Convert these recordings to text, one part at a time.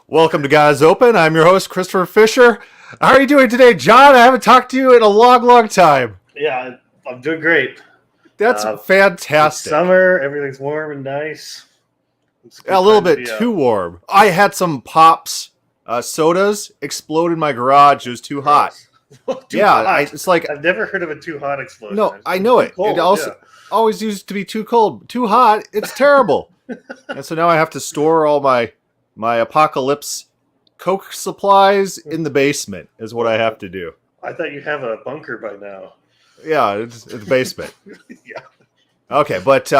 Welcome to Guys Open. I'm your host, Christopher Fisher. How are you doing today, John? I haven't talked to you in a long, long time. Yeah, I'm doing great. That's It's fantastic. summer, everything's warm and nice. It's A little bit too warm. I had some Pops sodas explode in my garage. It was too hot. Too hot. It's like I've never heard of a too hot explosion. no, I know it. Cold, It also always used to be too cold, too hot. It's terrible. And so now I have to store all my apocalypse Coke supplies in the basement. Is what I have to do. I thought you have a bunker by now. Yeah, it's the basement. Yeah. Okay, but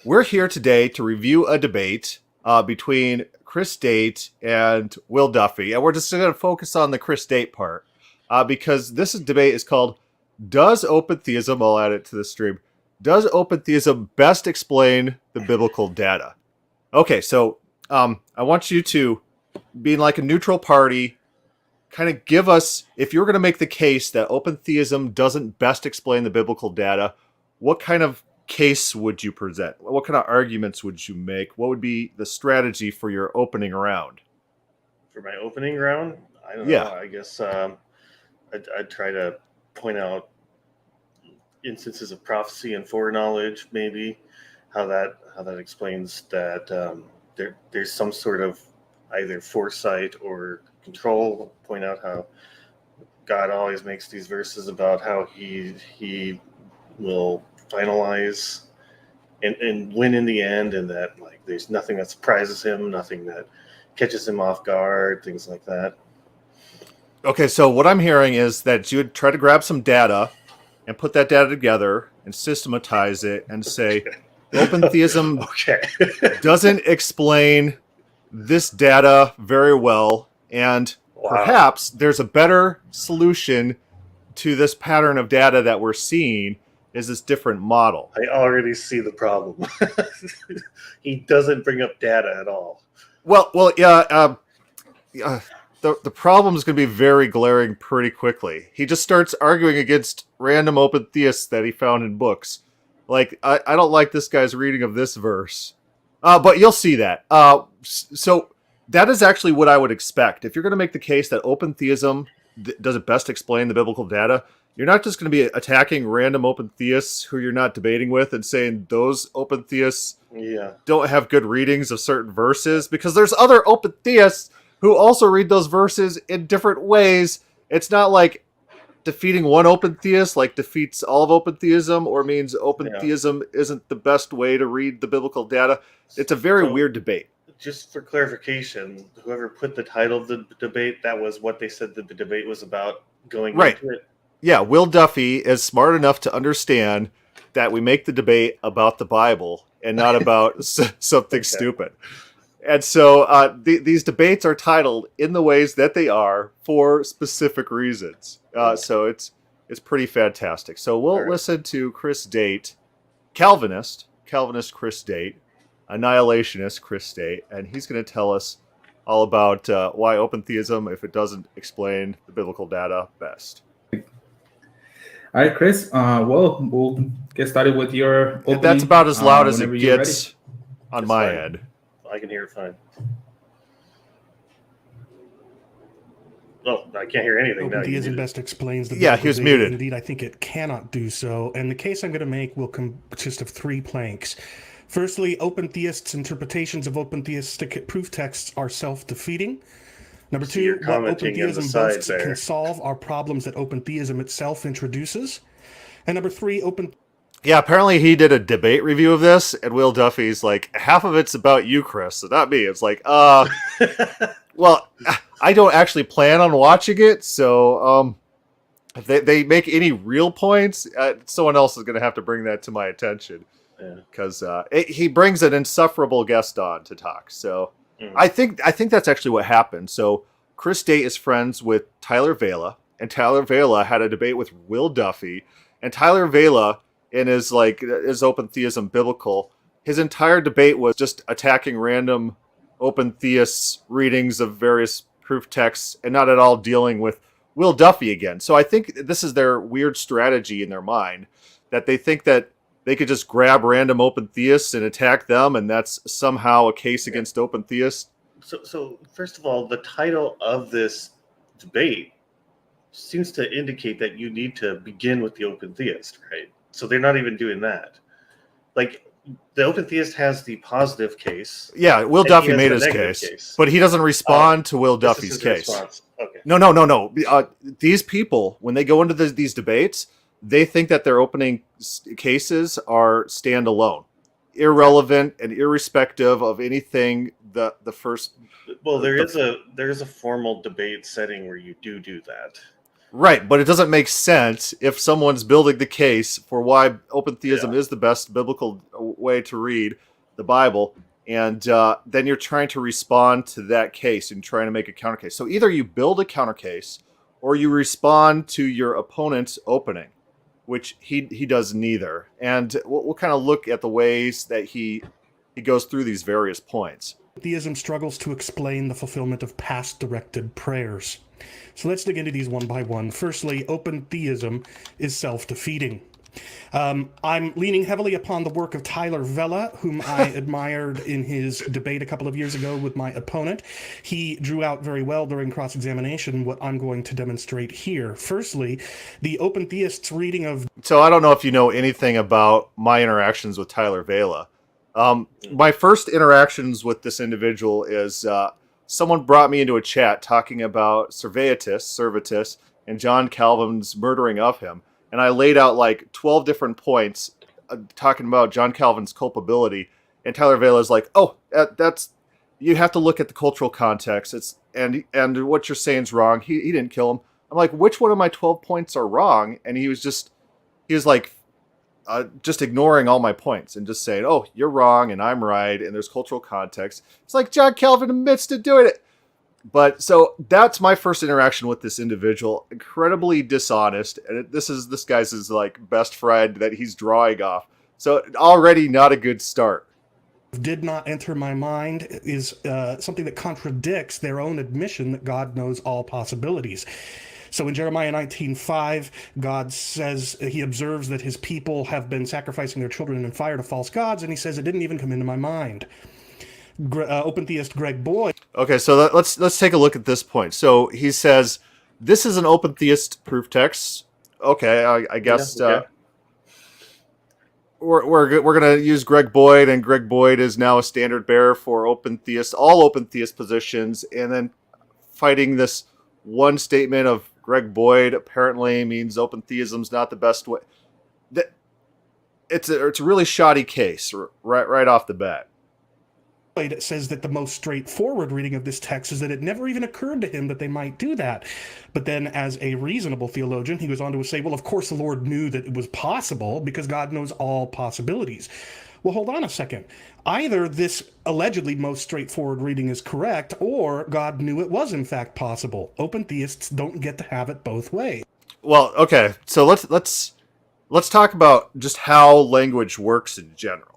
we're here today to review a debate between Chris Date and Will Duffy, and we're just going to focus on the Chris Date part because this debate is called "Does Open Theism?" I'll add it to the stream. Does Open Theism best explain the biblical data? Okay, so I want you to, being like a neutral party, kind of give us, if you're going to make the case that open theism doesn't best explain the biblical data, what kind of case would you present? What kind of arguments would you make? What would be the strategy for your opening round? For my opening round, I don't know. I guess I'd try to point out instances of prophecy and foreknowledge, maybe how that explains that there's some sort of either foresight or control. Point out how God always makes these verses about how he will finalize and win in the end, and that like there's nothing that surprises him, nothing that catches him off guard, things like that. Okay, so what I'm hearing is that you would try to grab some data and put that data together and systematize it and say open theism doesn't explain this data very well, and perhaps there's a better solution to this pattern of data that we're seeing is this different model. I already see the problem. He doesn't bring up data at all. Well, yeah. The problem is going to be very glaring pretty quickly. He just starts arguing against random open theists that he found in books. Like, I don't like this guy's reading of this verse. But you'll see that. So that is actually what I would expect. If you're going to make the case that open theism does it best explain the biblical data, you're not just going to be attacking random open theists who you're not debating with and saying those open theists don't have good readings of certain verses, because there's other open theists who also read those verses in different ways. It's not like defeating one open theist like defeats all of open theism, or means open theism isn't the best way to read the biblical data. It's a very weird debate. Just for clarification, whoever put the title of the debate, that was what they said that the debate was about going into it? Yeah, Will Duffy is smart enough to understand that we make the debate about the Bible and not about something stupid. And so these debates are titled in the ways that they are for specific reasons. So it's pretty fantastic. So we'll listen to Chris Date, Calvinist Chris Date, annihilationist Chris Date, and he's going to tell us all about why open theism, if it doesn't explain the biblical data best. All right, Chris. We'll get started with your opening. That's about as loud as it gets on my end. I can hear it fine. Oh, I can't hear anything now. Open theism best explains the he was muted. Indeed, I think it cannot do so. And the case I'm going to make will consist of three planks. Firstly, open theists' interpretations of open theistic proof texts are self-defeating. Number two, what open theism boasts can solve are problems that open theism itself introduces. And number three, Yeah, apparently he did a debate review of this, and Will Duffy's like, half of it's about you, Chris, so not me. It's like, well, I don't actually plan on watching it, so if they make any real points, someone else is going to have to bring that to my attention. Because he brings an insufferable guest on to talk. So I think that's actually what happened. So Chris Date is friends with Tyler Vela, and Tyler Vela had a debate with Will Duffy, and Tyler Vela, in his open theism biblical, his entire debate was just attacking random open theists' readings of various proof texts and not at all dealing with Will Duffy again. So I think this is their weird strategy in their mind, that they think that they could just grab random open theists and attack them, and that's somehow a case against open theists. So first of all, the title of this debate seems to indicate that you need to begin with the open theist, right? So they're not even doing that. Like, the open theist has the positive case. Yeah, Will and he Duffy has made the his negative case, but he doesn't respond to Will This is Duffy's his case. response. Okay. No. These people, when they go into these debates, they think that their opening cases are standalone, irrelevant, and irrespective of anything. The first, Well, there is a formal debate setting where you do that. right, but it doesn't make sense if someone's building the case for why open theism is the best biblical way to read the Bible, and then you're trying to respond to that case and trying to make a counter case. So either you build a counter case or you respond to your opponent's opening, which he does neither. And we'll kind of look at the ways that he goes through these various points. Theism struggles to explain the fulfillment of past directed prayers. So let's dig into these one by one. Firstly, open theism is self-defeating. I'm leaning heavily upon the work of Tyler Vela, whom I admired in his debate a couple of years ago with my opponent. He drew out very well during cross-examination what I'm going to demonstrate here. Firstly, the open theist's reading of... So I don't know if you know anything about my interactions with Tyler Vela. My first interactions with this individual is someone brought me into a chat talking about Servetus, and John Calvin's murdering of him. And I laid out like 12 different points talking about John Calvin's culpability. And Tyler Vela's like, oh, that's, you have to look at the cultural context. And what you're saying is wrong. He didn't kill him. I'm like, which one of my 12 points are wrong? And he was like, just ignoring all my points and just saying, oh, you're wrong and I'm right and there's cultural context. It's like John Calvin admits to doing it. But so that's my first interaction with this individual. Incredibly dishonest. And this guy's his like best friend that he's drawing off. So already not a good start. Did not enter my mind is something that contradicts their own admission that God knows all possibilities. So in Jeremiah 19:5, God says, he observes that his people have been sacrificing their children in fire to false gods, and he says, it didn't even come into my mind. Open theist Greg Boyd. Okay, so let's take a look at this point. So he says, this is an open theist proof text. Okay, I guess we're going to use Greg Boyd, and Greg Boyd is now a standard bearer for all open theist positions, and then fighting this one statement of Greg Boyd apparently means open theism's not the best way. It's a really shoddy case right off the bat. It says that the most straightforward reading of this text is that it never even occurred to him that they might do that. But then as a reasonable theologian, he goes on to say, well, of course the Lord knew that it was possible because God knows all possibilities. Well, hold on a second. Either this allegedly most straightforward reading is correct, or God knew it was in fact possible. Open theists don't get to have it both ways. Well, okay, so let's talk about just how language works in general.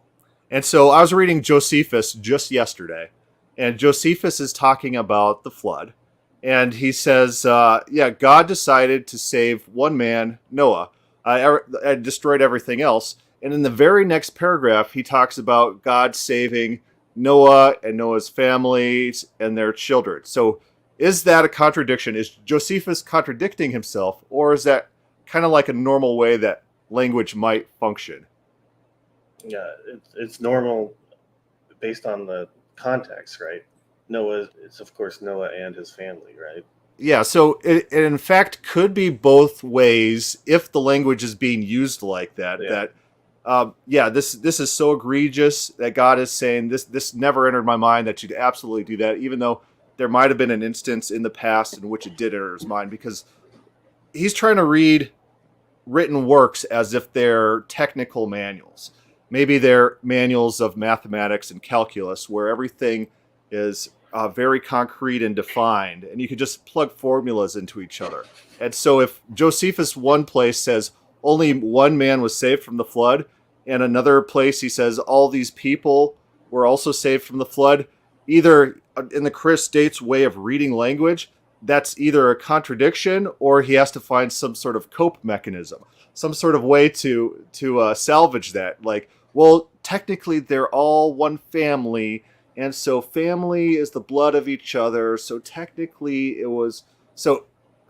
And so I was reading Josephus just yesterday, and Josephus is talking about the flood, and he says, God decided to save one man, Noah, and destroyed everything else. And in the very next paragraph, he talks about God saving Noah and Noah's families and their children. So is that a contradiction? Is Josephus contradicting himself, or is that kind of like a normal way that language might function? Yeah, it's normal based on the context, right? It's of course Noah and his family, right? Yeah, so it in fact could be both ways if the language is being used like that. Yeah. This is so egregious that God is saying this never entered my mind that you'd absolutely do that, even though there might have been an instance in the past in which it did enter his mind, because he's trying to read written works as if they're technical manuals. Maybe they're manuals of mathematics and calculus where everything is very concrete and defined, and you can just plug formulas into each other. And so if Josephus one place says only one man was saved from the flood, and another place he says all these people were also saved from the flood, either in the Chris Dates way of reading language, that's either a contradiction or he has to find some sort of cope mechanism, some sort of way to salvage that. Like, well, technically they're all one family, and so family is the blood of each other. So technically, it was. So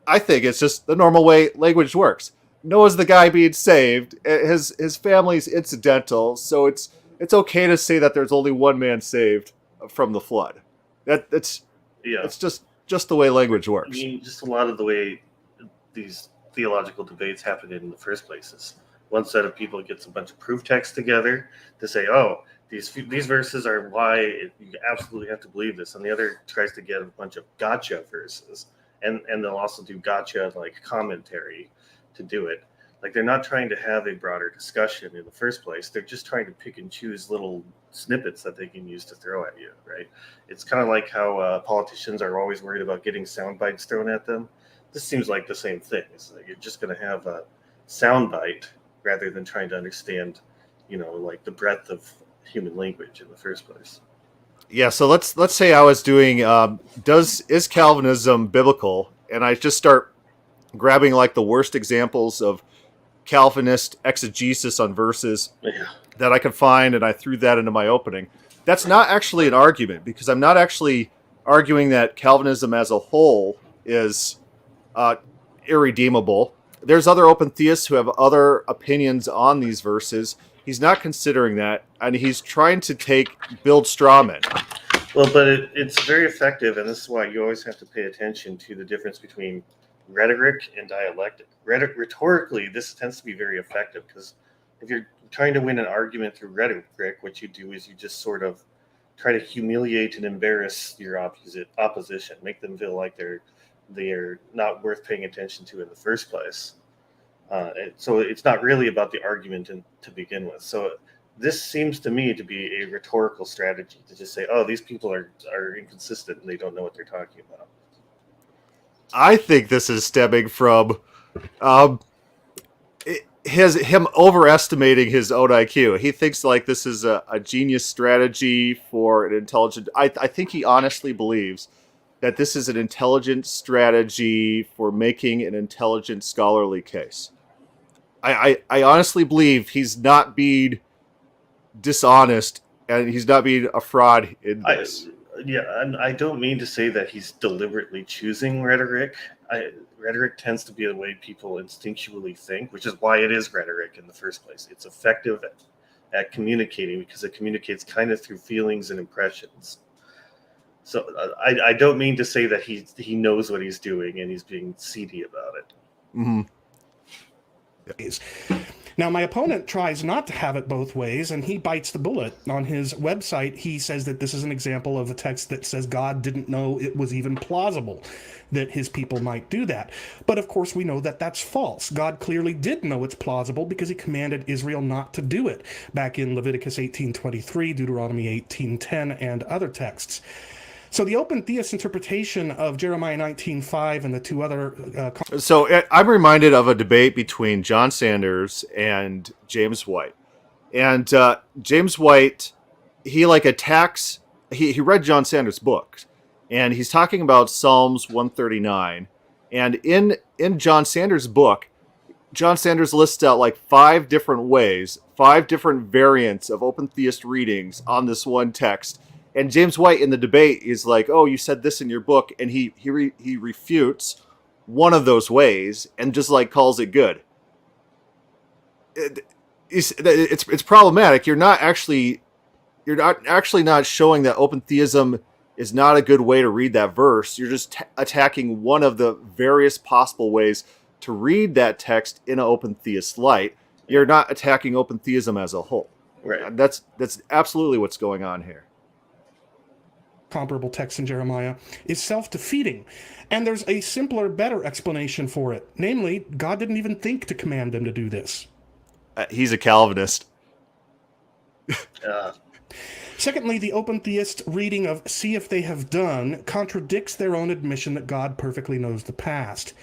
I think it's just the normal way language works. Noah's the guy being saved. His family's incidental, so it's okay to say that there's only one man saved from the flood. It's just the way language works. I mean, just a lot of the way these theological debates happen in the first place is one set of people gets a bunch of proof texts together to say, oh, these verses are why you absolutely have to believe this, and the other tries to get a bunch of gotcha verses, and they'll also do gotcha like commentary to do it. Like, they're not trying to have a broader discussion in the first place. They're just trying to pick and choose little snippets that they can use to throw at you, right? It's kind of like how politicians are always worried about getting sound bites thrown at them. This seems like the same thing. It's like you're just going to have a sound bite rather than trying to understand, like the breadth of human language in the first place. Yeah, so let's say I was doing is Calvinism biblical, and I just start grabbing like the worst examples of Calvinist exegesis on verses that I could find, and I threw that into my opening. That's not actually an argument, because I'm not actually arguing that Calvinism as a whole is irredeemable. There's other open theists who have other opinions on these verses. He's not considering that, and he's trying to build straw men. Well, but it's very effective, and this is why you always have to pay attention to the difference between rhetoric and dialectic. Rhetorically, this tends to be very effective, because if you're trying to win an argument through rhetoric, what you do is you just sort of try to humiliate and embarrass your opposition, make them feel like they're not worth paying attention to in the first place. So it's not really about the argument to begin with. So this seems to me to be a rhetorical strategy to just say, oh, these people are inconsistent and they don't know what they're talking about. I think this is stemming from him overestimating his own IQ. He thinks like this is a genius strategy for an intelligent. I think he honestly believes that this is an intelligent strategy for making an intelligent scholarly case. I honestly believe he's not being dishonest, and he's not being a fraud in this. And I don't mean to say that he's deliberately choosing rhetoric. Rhetoric tends to be the way people instinctually think, which is why it is rhetoric in the first place. It's effective at communicating because it communicates kind of through feelings and impressions. So I don't mean to say that he knows what he's doing and he's being seedy about it. Mm-hmm. Now, my opponent tries not to have it both ways, and he bites the bullet. On his website, he says that this is an example of a text that says God didn't know it was even plausible that his people might do that. But of course, we know that that's false. God clearly did know it's plausible because he commanded Israel not to do it back in Leviticus 18:23, Deuteronomy 18:10, and other texts. So the open theist interpretation of Jeremiah 19:5 and the two other... So I'm reminded of a debate between John Sanders and James White. And James White, he like attacks... He read John Sanders' books, and he's talking about Psalms 139. And in John Sanders' book, John Sanders lists out like 5 different ways, 5 different variants of open theist readings on this one text. And James White in the debate is like, "Oh, you said this in your book," and he refutes one of those ways and just like calls it good. It's problematic. You're not actually not showing that open theism is not a good way to read that verse. You're just attacking one of the various possible ways to read that text in an open theist light. You're not attacking open theism as a whole. Right. That's absolutely what's going on here. Comparable text in Jeremiah is self-defeating, and there's a simpler, better explanation for it. Namely, God didn't even think to command them to do this. He's a Calvinist. Secondly, the open theist reading of "see if they have done" contradicts their own admission that God perfectly knows the past.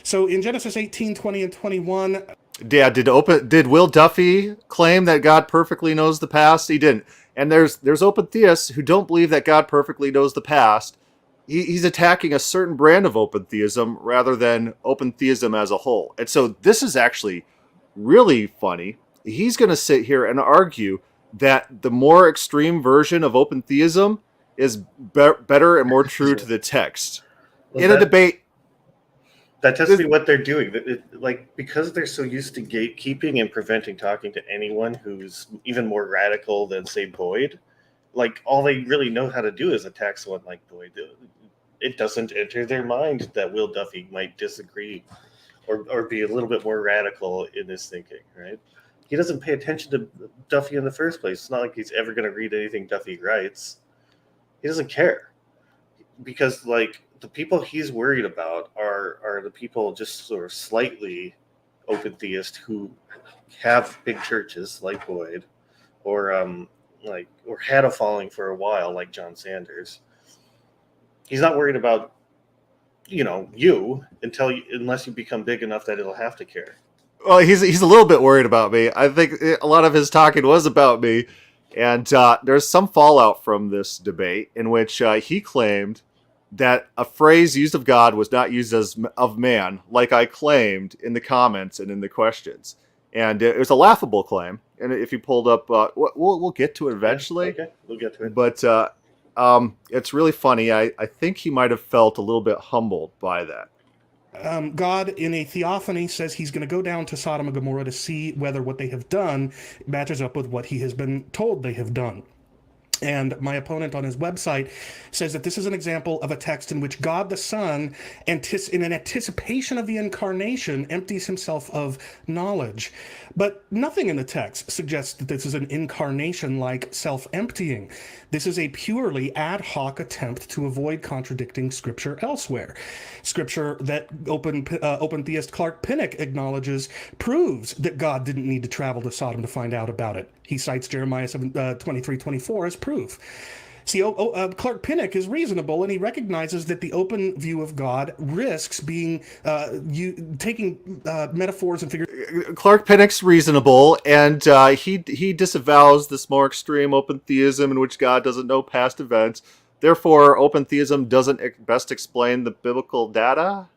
So in Genesis 18:20 and 21... Yeah, did Will Duffy claim that God perfectly knows the past? He didn't. And there's open theists who don't believe that God perfectly knows the past. He's attacking a certain brand of open theism rather than open theism as a whole. And so this is actually really funny. He's going to sit here and argue that the more extreme version of open theism is better and more true to the text. Well, In a debate, that tends to be what they're doing. Like, because they're so used to gatekeeping and preventing talking to anyone who's even more radical than, say, Boyd. Like, all they really know how to do is attack someone like Boyd. It doesn't enter their mind that Will Duffy might disagree or be a little bit more radical in his thinking, right? He doesn't pay attention to Duffy in the first place. It's not like he's ever going to read anything Duffy writes. He doesn't care. Because, like, the people he's worried about are the people just sort of slightly open theist who have big churches like Boyd, or had a following for a while like John Sanders. He's not worried about you unless you become big enough that it'll have to care. Well, he's a little bit worried about me. I think a lot of his talking was about me, and there's some fallout from this debate in which he claimed that a phrase used of God was not used as of man, like I claimed in the comments and in the questions. And it was a laughable claim. And if you pulled up, we'll get to it eventually. Okay, we'll get to it. But it's really funny. I think he might have felt a little bit humbled by that. God in a theophany says he's going to go down to Sodom and Gomorrah to see whether what they have done matches up with what he has been told they have done. And my opponent on his website says that this is an example of a text in which God the Son, in an anticipation of the incarnation, empties himself of knowledge. But nothing in the text suggests that this is an incarnation-like self-emptying. This is a purely ad hoc attempt to avoid contradicting Scripture elsewhere. Scripture that open theist Clark Pinnock acknowledges proves that God didn't need to travel to Sodom to find out about it. He cites Jeremiah 23:24 as proof. See, Clark Pinnock is reasonable, and he recognizes that the open view of God risks being taking metaphors and figures. Clark Pinnock's reasonable, and he disavows this more extreme open theism in which God doesn't know past events. Therefore, open theism doesn't best explain the biblical data.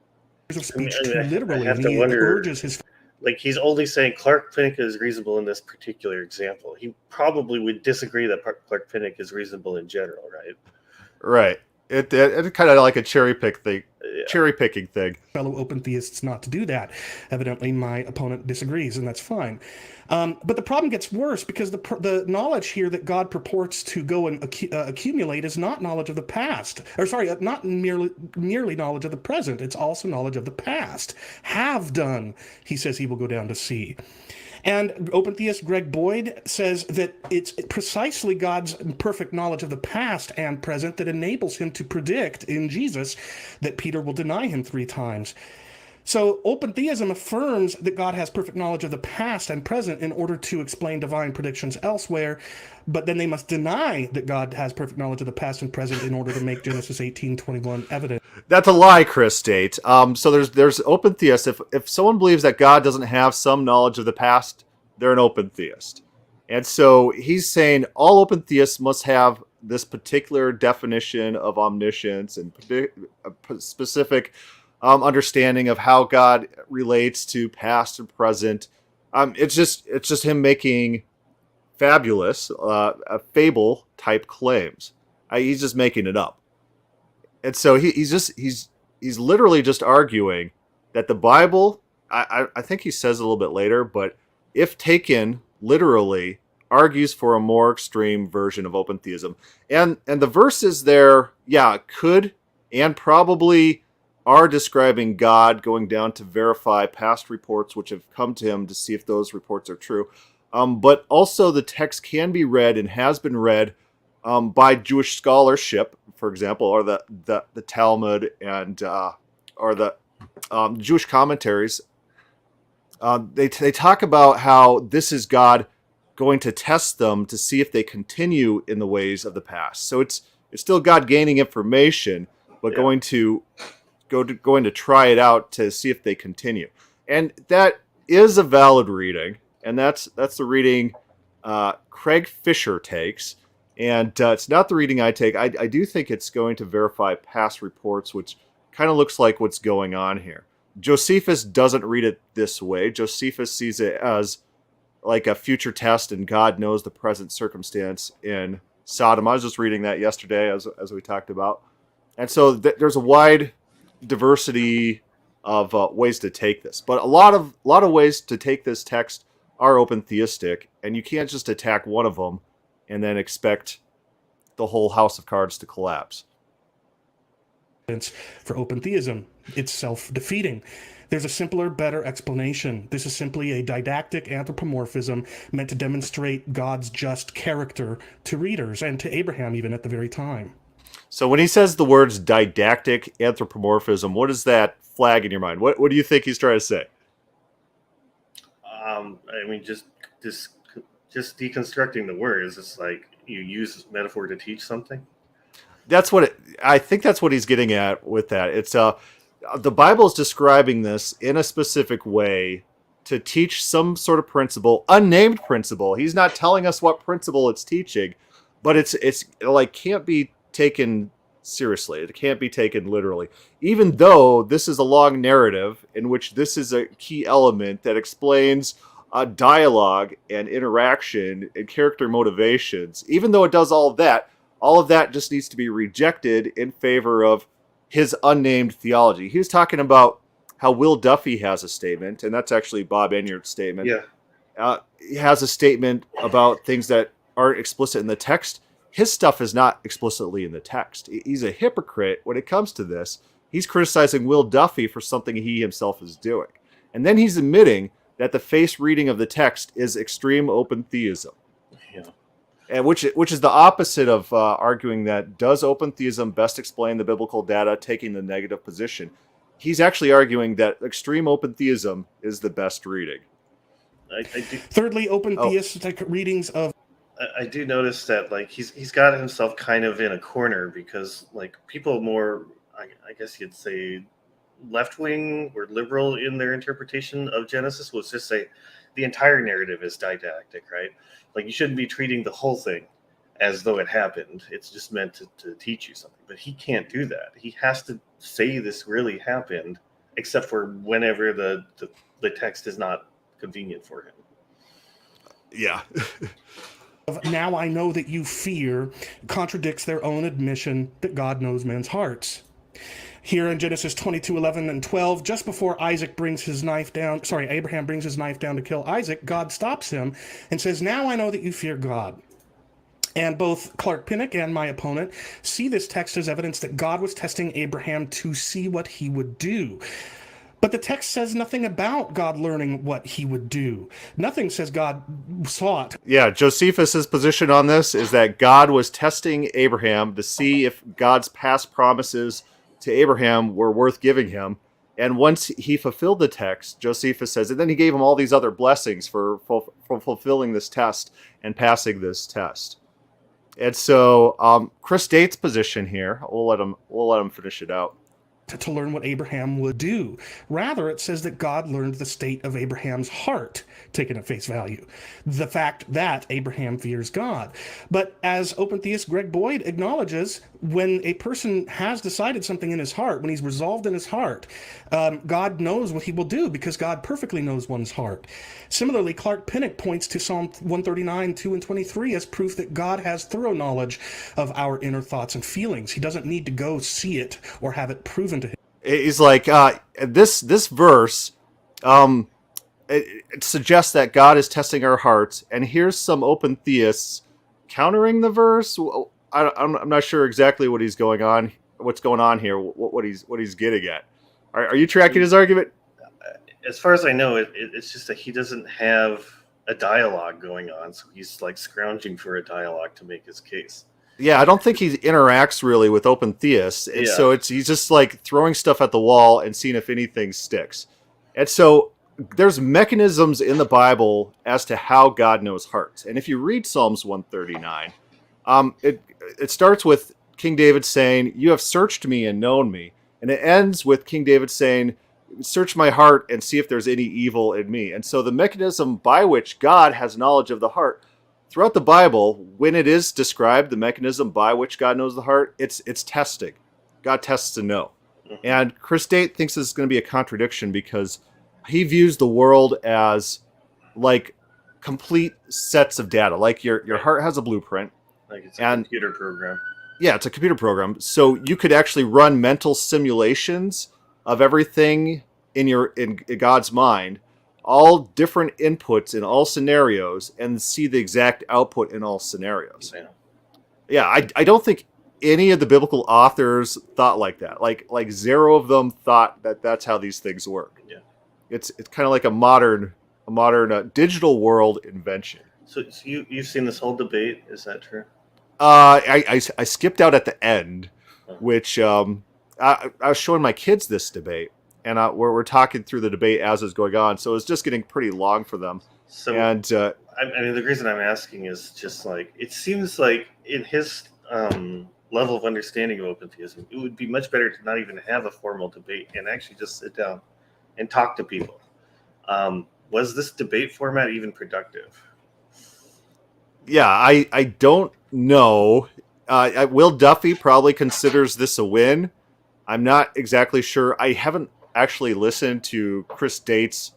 Of speech too literally, and he urges his. Like, he's only saying Clark Pinnock is reasonable in this particular example. He probably would disagree that Clark Pinnock is reasonable in general, right? Right. It's kind of like a cherry picking thing. Fellow open theists not to do that. Evidently, my opponent disagrees, and that's fine. But the problem gets worse because the knowledge here that God purports to go and accumulate is not knowledge of the past. Not merely knowledge of the present. It's also knowledge of the past. Have done, he says he will go down to see. And open theist Greg Boyd says that it's precisely God's perfect knowledge of the past and present that enables him to predict in Jesus that Peter will deny him 3 times. So open theism affirms that God has perfect knowledge of the past and present in order to explain divine predictions elsewhere, but then they must deny that God has perfect knowledge of the past and present in order to make Genesis 18:21 evident. That's a lie, Chris State. So there's open theists. If someone believes that God doesn't have some knowledge of the past, they're an open theist. And so he's saying all open theists must have this particular definition of omniscience and a specific understanding of how God relates to past and present. It's just him making fabulous, fable type claims. He's just making it up. And so he's literally just arguing that the Bible, I think he says a little bit later, but if taken literally, argues for a more extreme version of open theism. And the verses there, could and probably are describing God going down to verify past reports which have come to him to see if those reports are true. But also the text can be read and has been read by Jewish scholarship, for example, or the Talmud and or the Jewish commentaries. They talk about how this is God going to test them to see if they continue in the ways of the past. So it's still God gaining information, but going to try it out to see if they continue. And that is a valid reading, and that's the reading Craig Fisher takes. And it's not the reading I take. I do think it's going to verify past reports, which kind of looks like what's going on here. Josephus doesn't read it this way. Josephus sees it as like a future test, and God knows the present circumstance in Sodom. I was just reading that yesterday, as we talked about, and so there's a wide diversity of ways to take this, but a lot of ways to take this text are open theistic, and you can't just attack one of them and then expect the whole house of cards to collapse. For open theism, it's self-defeating. There's a simpler, better explanation. This is simply a didactic anthropomorphism meant to demonstrate God's just character to readers and to Abraham even at the very time. So when he says the words didactic anthropomorphism, what does that flag in your mind? What do you think he's trying to say? I mean, just deconstructing the words. It's like you use metaphor to teach something. I think that's what he's getting at with that. It's the Bible is describing this in a specific way to teach some sort of principle, unnamed principle. He's not telling us what principle it's teaching, but it's like can't be taken seriously. It can't be taken literally. Even though this is a long narrative in which this is a key element that explains dialogue and interaction and character motivations, even though it does all of that just needs to be rejected in favor of his unnamed theology. He was talking about how Will Duffy has a statement, and that's actually Bob Enyard's statement. Yeah. He has a statement about things that aren't explicit in the text. His stuff is not explicitly in the text. He's a hypocrite when it comes to this. He's criticizing Will Duffy for something he himself is doing. And then he's admitting that the face reading of the text is extreme open theism. Yeah. And which is the opposite of arguing that does open theism best explain the biblical data, taking the negative position. He's actually arguing that extreme open theism is the best reading. Thirdly, open theistic readings of... I do notice that like he's got himself kind of in a corner because like people more, I guess you'd say, left-wing or liberal in their interpretation of Genesis will just say the entire narrative is didactic, right? Like you shouldn't be treating the whole thing as though it happened. It's just meant to teach you something. But he can't do that. He has to say this really happened, except for whenever the text is not convenient for him. Yeah. Now I know that you fear contradicts their own admission that God knows men's hearts. Here in Genesis 22:11 and 12, just before Abraham brings his knife down to kill Isaac, God stops him and says, "Now I know that you fear God." And both Clark Pinnock and my opponent see this text as evidence that God was testing Abraham to see what he would do. But the text says nothing about God learning what he would do. Nothing says God saw it. Yeah, Josephus's position on this is that God was testing Abraham to see if God's past promises to Abraham were worth giving him. And once he fulfilled the text, Josephus says, and then he gave him all these other blessings for fulfilling this test and passing this test. And so Chris Date's position here, we'll let him finish it out. To learn what Abraham would do. Rather, it says that God learned the state of Abraham's heart, taken at face value. The fact that Abraham fears God. But as open theist Greg Boyd acknowledges, when a person has decided something in his heart, when he's resolved in his heart, God knows what he will do because God perfectly knows one's heart. Similarly, Clark Pinnock points to Psalm 139, 2 and 23 as proof that God has thorough knowledge of our inner thoughts and feelings. He doesn't need to go see it or have it proven to him. He's like, this verse, it suggests that God is testing our hearts, and here's some open theists countering the verse. I'm not sure exactly what's going on here, what he's getting at. Are you tracking his argument? As far as I know, it's just that he doesn't have a dialogue going on, so he's like scrounging for a dialogue to make his case. Yeah, I don't think he interacts really with open theists, and so he's just like throwing stuff at the wall and seeing if anything sticks. And so there's mechanisms in the Bible as to how God knows hearts. And if you read Psalms 139, it starts with King David saying, "You have searched me and known me," and it ends with King David saying, "Search my heart and see if there's any evil in me." And so the mechanism by which God has knowledge of the heart throughout the Bible, when it is described, the mechanism by which God knows the heart, it's testing. God tests to know. And Chris Date thinks this is going to be a contradiction because he views the world as like complete sets of data. Like your heart has a blueprint. Like it's a computer program. Yeah, it's a computer program. So you could actually run mental simulations of everything in God's mind, all different inputs in all scenarios, and see the exact output in all scenarios. Yeah, I don't think any of the biblical authors thought like that. Like zero of them thought that that's how these things work. Yeah, it's kind of like a modern digital world invention. So you've seen this whole debate? Is that true? I skipped out at the end, which I was showing my kids this debate, and we're talking through the debate as it's going on, so it's just getting pretty long for them. So, and I mean, the reason I'm asking is just like it seems like in his level of understanding of open theism, it would be much better to not even have a formal debate and actually just sit down and talk to people. Was this debate format even productive? Yeah, I don't know. Will Duffy probably considers this a win. I'm not exactly sure. I haven't actually listened to Chris Date's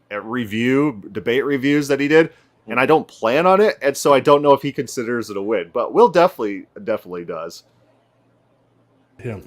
debate reviews that he did, and I don't plan on it, and so I don't know if he considers it a win. But Will definitely does. Yeah.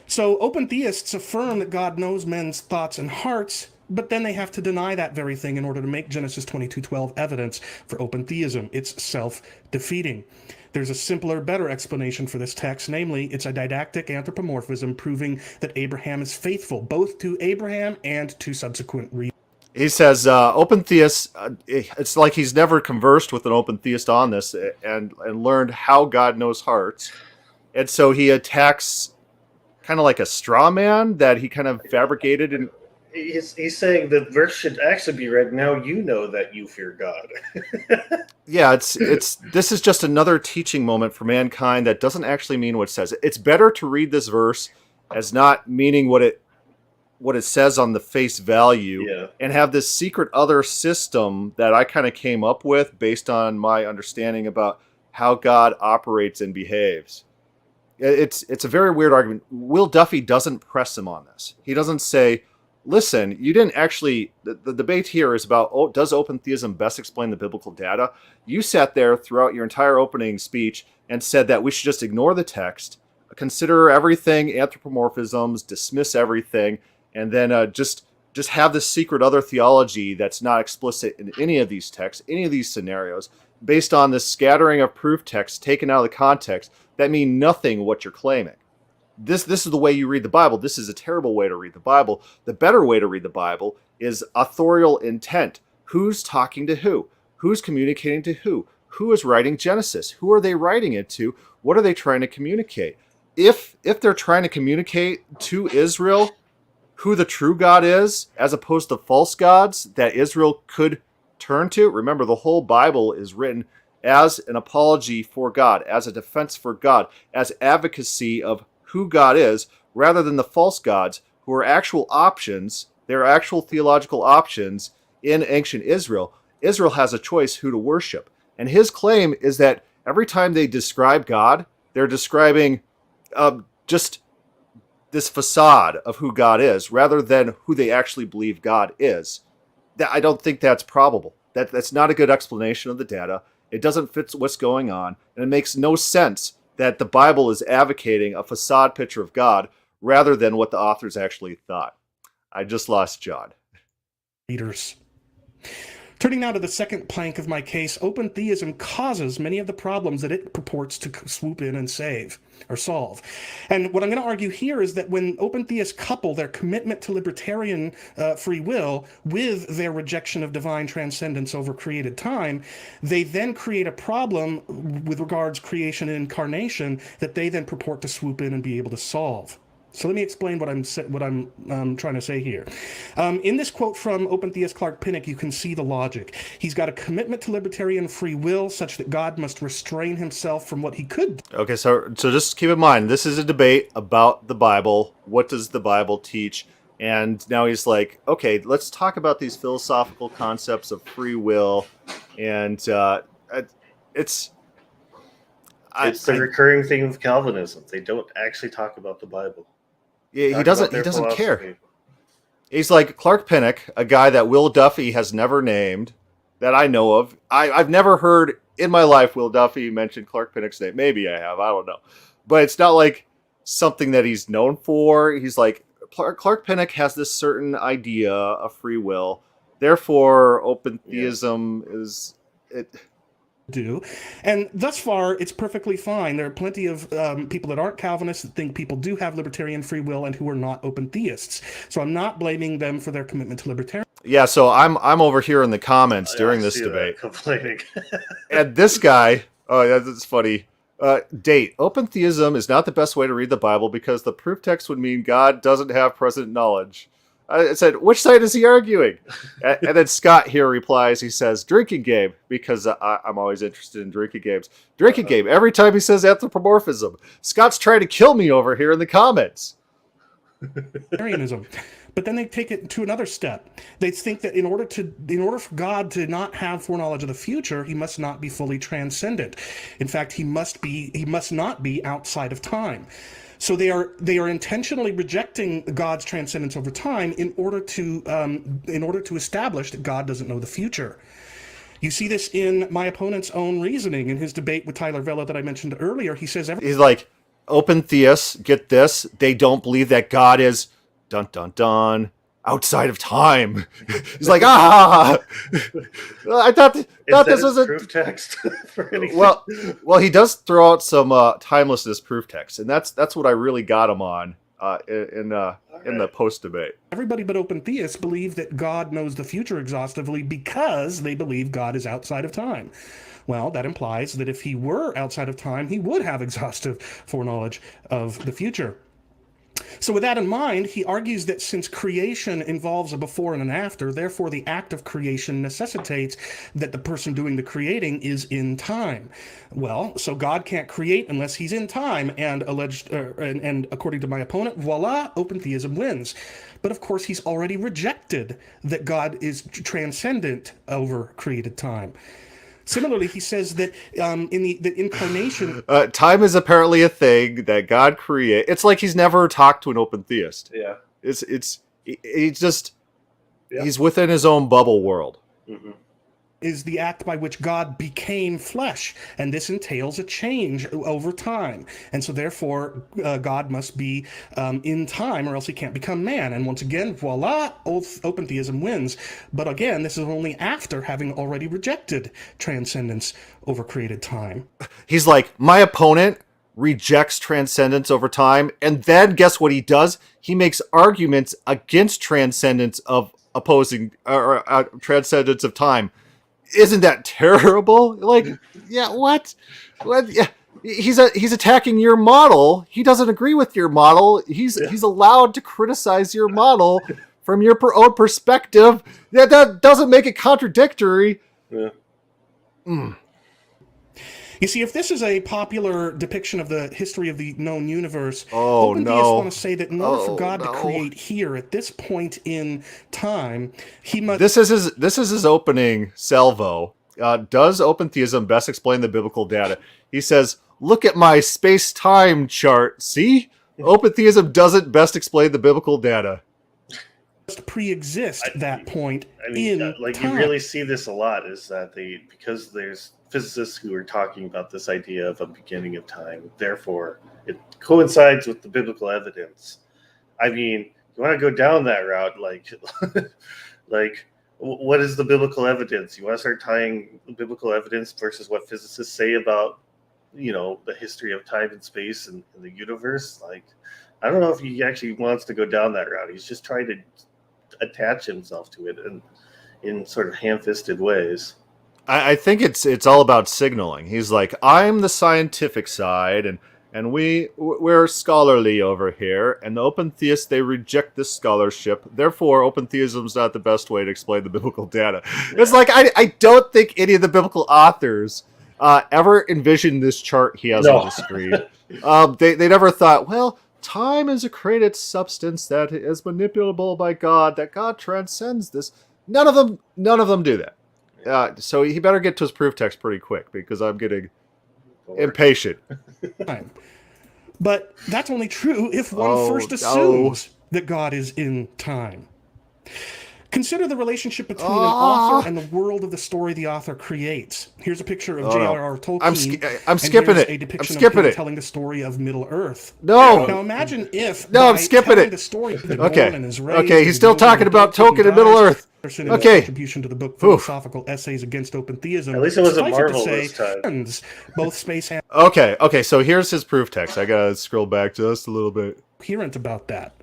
So open theists affirm that God knows men's thoughts and hearts, but then they have to deny that very thing in order to make Genesis 22:12 evidence for open theism. It's self-defeating. There's a simpler, better explanation for this text, namely, it's a didactic anthropomorphism proving that Abraham is faithful, both to Abraham and to subsequent readers. He says, open theists, it's like he's never conversed with an open theist on this and learned how God knows hearts. And so he attacks kind of like a straw man that he kind of fabricated. And he's saying the verse should actually be read, now you know that you fear God. Yeah, this is just another teaching moment for mankind that doesn't actually mean what it says. It's better to read this verse as not meaning what it says on the face value, and have this secret other system that I kind of came up with based on my understanding about how God operates and behaves. It's a very weird argument. Will Duffy doesn't press him on this. He doesn't say, listen, you didn't actually, the debate here is about, does open theism best explain the biblical data? You sat there throughout your entire opening speech and said that we should just ignore the text, consider everything anthropomorphisms, dismiss everything, and then just have this secret other theology that's not explicit in any of these texts, any of these scenarios, based on this scattering of proof texts taken out of the context that mean nothing what you're claiming. This is the way you read the Bible. This is a terrible way to read the Bible. The better way to read the Bible is authorial intent. Who's talking to who? Who's communicating to who? Who is writing Genesis? Who are they writing it to? What are they trying to communicate? If they're trying to communicate to Israel who the true God is, as opposed to false gods that Israel could turn to, remember the whole Bible is written as an apology for God, as a defense for God, as advocacy of who God is, rather than the false gods who are actual options, they're actual theological options in ancient Israel. Israel has a choice who to worship. And his claim is that every time they describe God, they're describing just this facade of who God is, rather than who they actually believe God is. I don't think that's probable. That's not a good explanation of the data. It doesn't fit what's going on, and it makes no sense that the Bible is advocating a facade picture of God rather than what the authors actually thought. I just lost John. Readers. Turning now to the second plank of my case, open theism causes many of the problems that it purports to swoop in and save or solve. And what I'm going to argue here is that when open theists couple their commitment to libertarian free will with their rejection of divine transcendence over created time, they then create a problem with regards creation and incarnation that they then purport to swoop in and be able to solve. So let me explain what I'm trying to say here. In this quote from open theist Clark Pinnock, you can see the logic. He's got a commitment to libertarian free will such that God must restrain himself from what he could. Okay, so just keep in mind, this is a debate about the Bible. What does the Bible teach? And now he's like, okay, let's talk about these philosophical concepts of free will. And it's the recurring theme of Calvinism. They don't actually talk about the Bible. Yeah, he doesn't care. He's like Clark Pinnock, a guy that Will Duffy has never named, that I know of. I've never heard in my life Will Duffy mention Clark Pinnock's name. Maybe I have. I don't know. But it's not like something that he's known for. He's like, Clark Pinnock has this certain idea of free will. Therefore, open theism is... do. And thus far, it's perfectly fine. There are plenty of people that aren't Calvinists that think people do have libertarian free will and who are not open theists. So I'm not blaming them for their commitment to libertarianism. Yeah, so I'm over here in the comments during this debate. Complaining. And this guy, oh, that's funny. Date. Open theism is not the best way to read the Bible because the proof text would mean God doesn't have present knowledge. I said, which side is he arguing? And then Scott here replies, he says, drinking game, because I'm always interested in drinking games. Drinking game, every time he says anthropomorphism. Scott's trying to kill me over here in the comments. Arianism. But then they take it to another step. They think that in order for God to not have foreknowledge of the future, he must not be fully transcendent. In fact, he must not be outside of time. So they are intentionally rejecting God's transcendence over time in order to establish that God doesn't know the future. You see this in my opponent's own reasoning in his debate with Tyler Vela that I mentioned earlier. He says he's like, open theists, get this, they don't believe that God is dun dun dun outside of time. He's like, I thought this was a proof text for anything. Well, he does throw out some timelessness proof text, and that's what I really got him on in the post debate. Everybody but open theists believe that God knows the future exhaustively because they believe God is outside of time. Well, that implies that if he were outside of time, he would have exhaustive foreknowledge of the future. So with that in mind, he argues that since creation involves a before and an after, therefore the act of creation necessitates that the person doing the creating is in time. Well, so God can't create unless he's in time, and according to my opponent, voila, open theism wins. But of course, he's already rejected that God is transcendent over created time. Similarly, he says that in the incarnation... time is apparently a thing that God created. It's like he's never talked to an open theist. Yeah. He's within his own bubble world. Mm-hmm. Is the act by which God became flesh, and this entails a change over time. And so therefore, God must be in time, or else he can't become man. And once again, voila, open theism wins. But again, this is only after having already rejected transcendence over created time. He's like, my opponent rejects transcendence over time, and then guess what he does? He makes arguments against transcendence of opposing, or transcendence of time. Isn't that terrible? Like, yeah, what? Yeah, he's attacking your model. He doesn't agree with your model. He's allowed to criticize your model from your own perspective. That doesn't make it contradictory. Yeah. You see, if this is a popular depiction of the history of the known universe, open theists want to say that in order for God to create here at this point in time, he must. This is his opening salvo. Does open theism best explain the biblical data? He says, "Look at my space-time chart. See, open theism doesn't best explain the biblical data." Pre-exist that point. You time. really see this a lot. Is that because there's physicists who are talking about this idea of a beginning of time. Therefore, it coincides with the biblical evidence. I mean, you want to go down that route, what is the biblical evidence? You want to start tying the biblical evidence versus what physicists say about, the history of time and space and the universe. Like, I don't know if he actually wants to go down that route. He's just trying to attach himself to it in sort of ham-fisted ways. I think it's all about signaling. He's like, I'm the scientific side, and we're scholarly over here, and the open theists, they reject this scholarship. Therefore, open theism's not the best way to explain the biblical data. Yeah. It's like, I don't think any of the biblical authors ever envisioned this chart he has on the screen. They never thought, well, time is a created substance that is manipulable by God, that God transcends this. None of them do that. So he better get to his proof text pretty quick because I'm getting impatient. But that's only true if one first assumes that God is in time. Consider the relationship between an author and the world of the story the author creates. Here's a picture of J.R.R. Tolkien. I'm skipping it. A depiction I'm skipping of him it. telling the story of Middle Earth. No. Now imagine if I'm skipping it. The story of Okay. and is raised, Okay. He's still talking about Tolkien and Middle Earth. Okay. Contribution to the book Philosophical Essays Against Open Theism. At least it wasn't Marvel this time. Both space and Okay. So here's his proof text. I gotta scroll back just a little bit. Coherent about that.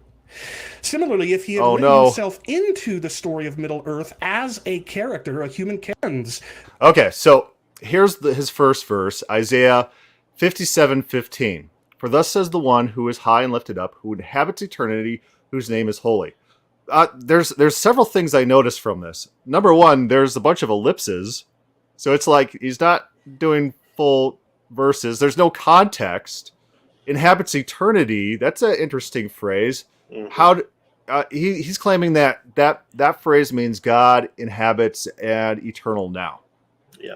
Similarly, if he had written himself into the story of Middle Earth as a character, a human character. Okay, so here's his first verse, Isaiah 57:15. For thus says the one who is high and lifted up, who inhabits eternity, whose name is holy. There's several things I noticed from this. Number one, there's a bunch of ellipses, so it's like he's not doing full verses. There's no context. Inhabits eternity. That's an interesting phrase. How he's claiming that phrase means God inhabits and eternal now. Yeah.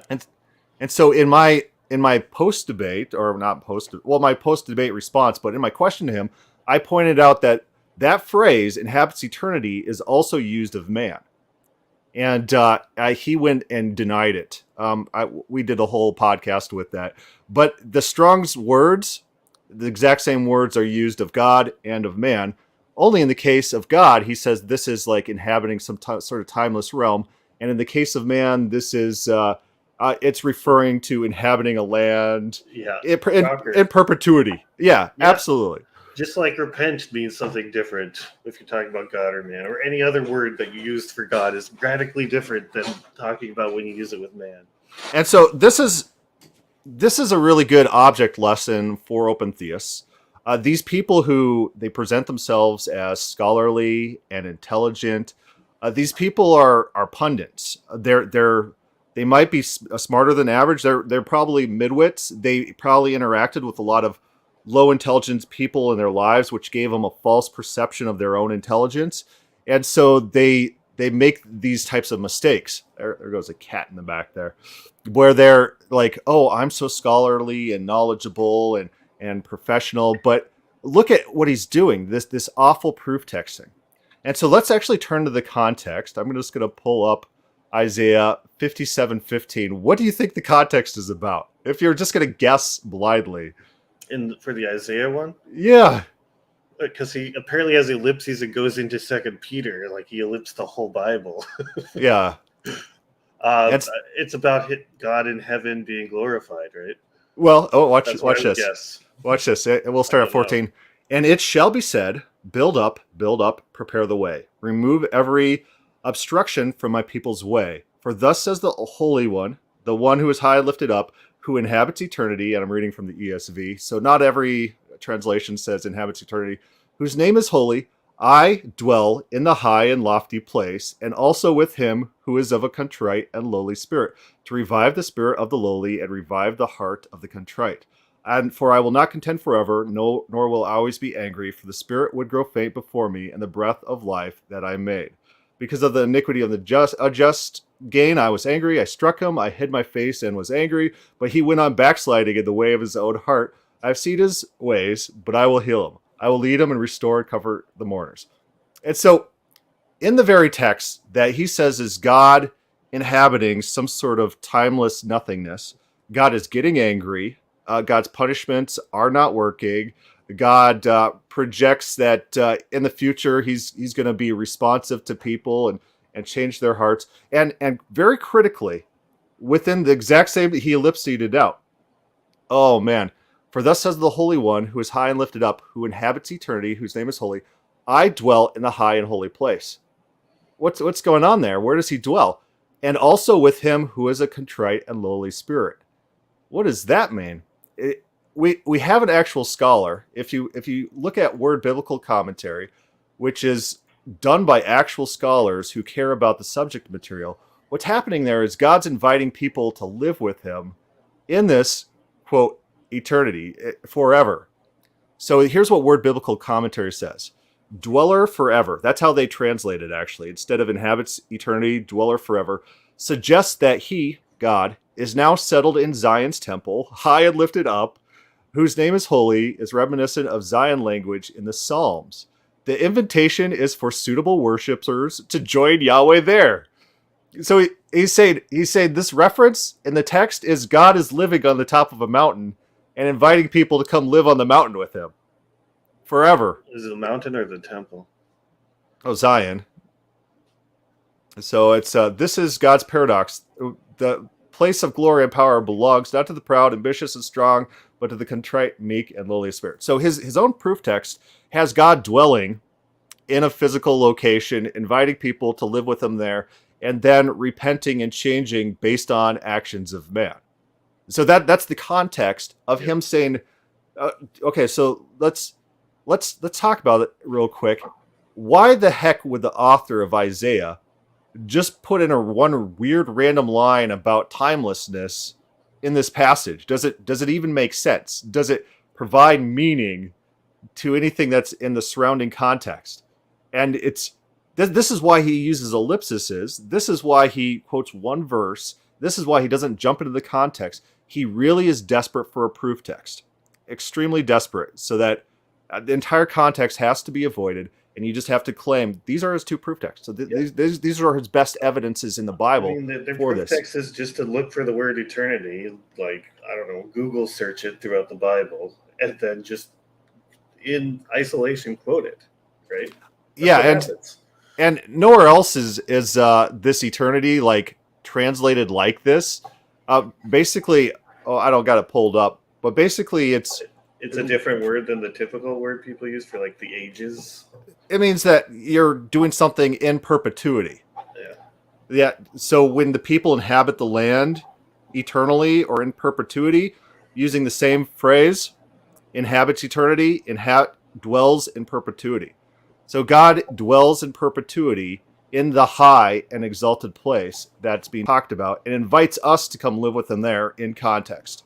And so in my post debate, or not post, well, my post debate response, but in my question to him, I pointed out that phrase inhabits eternity is also used of man, and he went and denied it. We did a whole podcast with that, but the Strong's words, the exact same words are used of God and of man. Only in the case of God, he says this is like inhabiting some sort of timeless realm. And in the case of man, this is, it's referring to inhabiting a land in perpetuity. Yeah, absolutely. Just like repent means something different if you're talking about God or man, or any other word that you used for God is radically different than talking about when you use it with man. And so this is a really good object lesson for open theists. These people who they present themselves as scholarly and intelligent, these people are pundits. They might be smarter than average. They're probably midwits. They probably interacted with a lot of low intelligence people in their lives, which gave them a false perception of their own intelligence, and so they make these types of mistakes. There goes a cat in the back there, where they're like, "Oh, I'm so scholarly and knowledgeable and professional," but look at what he's doing, this awful proof texting. And so let's actually turn to the context. I'm just going to pull up Isaiah 57:15. What do you think the context is about? If you're just going to guess blindly. For the Isaiah one? Yeah. Because he apparently has ellipses and goes into 2 Peter, like he ellipsed the whole Bible. Yeah. It's about God in heaven being glorified, right? Well, watch this. Watch this. We'll start at 14. Know. And it shall be said, build up, prepare the way. Remove every obstruction from my people's way. For thus says the Holy One, the one who is high and lifted up, who inhabits eternity. And I'm reading from the ESV. So not every translation says inhabits eternity. Whose name is holy. I dwell in the high and lofty place, and also with him who is of a contrite and lowly spirit, to revive the spirit of the lowly and revive the heart of the contrite. And for I will not contend forever, nor will I always be angry, for the spirit would grow faint before me, and the breath of life that I made. Because of the iniquity of the unjust gain, I was angry, I struck him, I hid my face and was angry, but he went on backsliding in the way of his own heart. I have seen his ways, but I will heal him. I will lead him and restore and comfort the mourners. And so, in the very text that he says is God inhabiting some sort of timeless nothingness, God is getting angry. God's punishments are not working. God projects that in the future he's going to be responsive to people and change their hearts. And very critically, within the exact same, he ellipsed it out. Oh man. For thus says the Holy One, who is high and lifted up, who inhabits eternity, whose name is holy. I dwell in the high and holy place. What's going on there? Where does he dwell? And also with him who is a contrite and lowly spirit. What does that mean? We have an actual scholar. If you look at Word Biblical Commentary, which is done by actual scholars who care about the subject material, what's happening there is God's inviting people to live with him in this, quote, eternity, forever. So here's what Word Biblical Commentary says. Dweller forever. That's how they translate it, actually. Instead of inhabits eternity, dweller forever, suggests that he, God, is now settled in Zion's temple, high and lifted up, whose name is holy, is reminiscent of Zion language in the Psalms. The invitation is for suitable worshipers to join Yahweh there. So he's saying this reference in the text is God is living on the top of a mountain and inviting people to come live on the mountain with him forever. Is it the mountain or the temple? Oh, Zion. So it's this is God's paradox. The place of glory and power belongs not to the proud, ambitious, and strong, but to the contrite, meek, and lowly of spirit. So his own proof text has God dwelling in a physical location, inviting people to live with him there, and then repenting and changing based on actions of man. So that's the context of him saying, okay, so let's talk about it real quick. Why the heck would the author of Isaiah just put in one weird random line about timelessness in this passage? Does it even make sense? Does it provide meaning to anything that's in the surrounding context? And this is why he uses ellipses. This is why he quotes one verse. This is why he doesn't jump into the context. He really is desperate for a proof text, extremely desperate, so that the entire context has to be avoided, and you just have to claim these are his two proof texts. So these are his best evidences in the Bible. I mean, the for proof this. text is just to look for the word eternity, like, I don't know, Google search it throughout the Bible, and then just in isolation quote it, right? And nowhere else is this eternity like translated like this. Basically, I don't got it pulled up, but basically it's a different word than the typical word people use for like the ages. It means that you're doing something in perpetuity. Yeah. So when the people inhabit the land eternally or in perpetuity, using the same phrase, inhabits eternity, dwells in perpetuity. So God dwells in perpetuity in the high and exalted place that's being talked about, and invites us to come live with him there in context.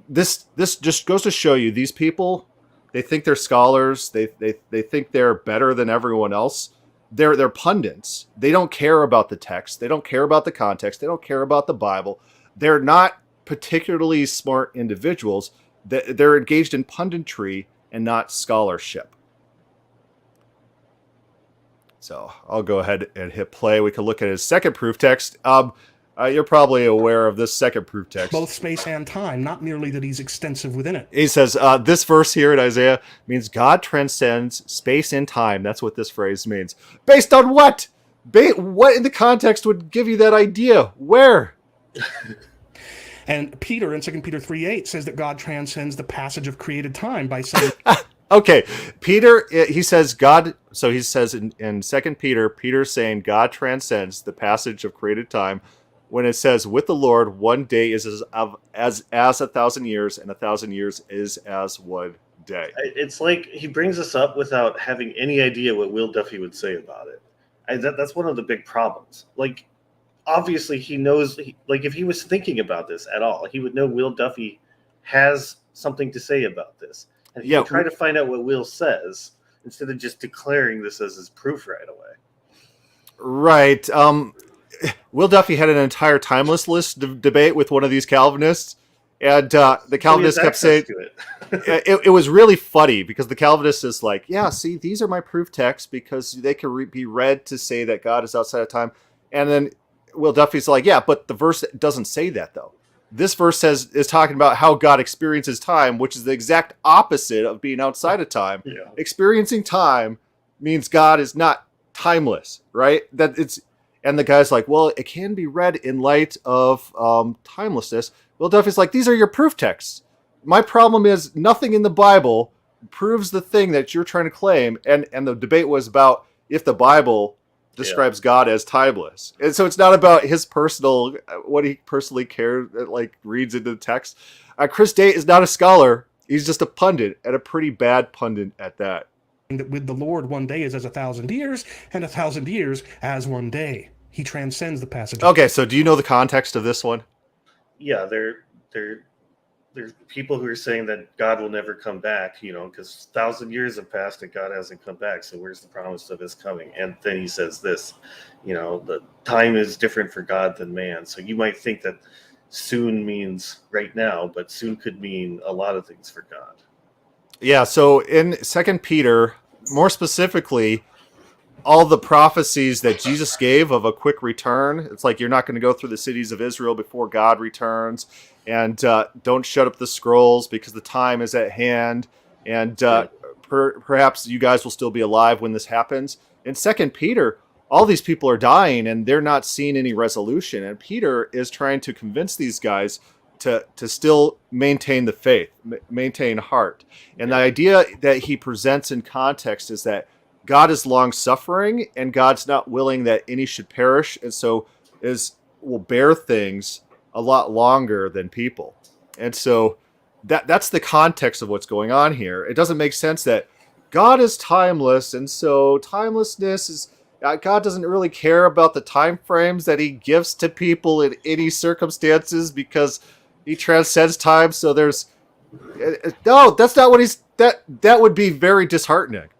This just goes to show you, these people, they think they're scholars, they think they're better than everyone else. They're pundits. They don't care about the text, they don't care about the context, they don't care about the Bible. They're not particularly smart individuals. They're engaged in punditry and not scholarship. So I'll go ahead and hit play. We can look at his second proof text. You're probably aware of this second proof text. Both space and time, not merely that he's extensive within it. He says, this verse here in Isaiah means God transcends space and time. That's what this phrase means. Based on what? What in the context would give you that idea? Where? And Peter in 2 Peter 3:8 says that God transcends the passage of created time by saying... Okay, Peter, he says God, so he says in 2 Peter, Peter's saying God transcends the passage of created time when it says, with the Lord, one day is as 1,000 years, and 1,000 years is as one day. It's like he brings us up without having any idea what Will Duffy would say about it. That's one of the big problems. Like, obviously he knows, like, if he was thinking about this at all, he would know Will Duffy has something to say about this. And he can try to find out what Will says instead of just declaring this as his proof right away. Right. Will Duffy had an entire timeless list debate with one of these Calvinists, and the Calvinist kept saying it was really funny because the Calvinist is like, yeah, see, these are my proof texts because they can be read to say that God is outside of time. And then Will Duffy's like, yeah, but the verse doesn't say that, though. This verse is talking about how God experiences time, which is the exact opposite of being outside of time. Yeah. Experiencing time means God is not timeless, right? And the guy's like, well, it can be read in light of timelessness. Will Duffy's like, these are your proof texts. My problem is nothing in the Bible proves the thing that you're trying to claim. And the debate was about if the Bible describes God as timeless. And so it's not about his personal, what he personally cares, like reads into the text. Chris Day is not a scholar. He's just a pundit, and a pretty bad pundit at that. That with the Lord, one day is as 1,000 years, and 1,000 years as one day. He transcends the passage. Okay, so do you know the context of this one? Yeah, there's people who are saying that God will never come back, because 1,000 years have passed and God hasn't come back. So where's the promise of his coming? And then he says this, the time is different for God than man. So you might think that soon means right now, but soon could mean a lot of things for God. Yeah, so in 2 Peter, more specifically, all the prophecies that Jesus gave of a quick return. It's like you're not going to go through the cities of Israel before God returns, and don't shut up the scrolls because the time is at hand, and perhaps you guys will still be alive when this happens. In 2 Peter, all these people are dying and they're not seeing any resolution, and Peter is trying to convince these guys to still maintain the faith, maintain heart. And the idea that he presents in context is that God is long-suffering, and God's not willing that any should perish, and so will bear things a lot longer than people. And so that's the context of what's going on here. It doesn't make sense that God is timeless, and so timelessness is... God doesn't really care about the time frames that he gives to people in any circumstances because he transcends time. So there's... No, that's not what he's... That would be very disheartening.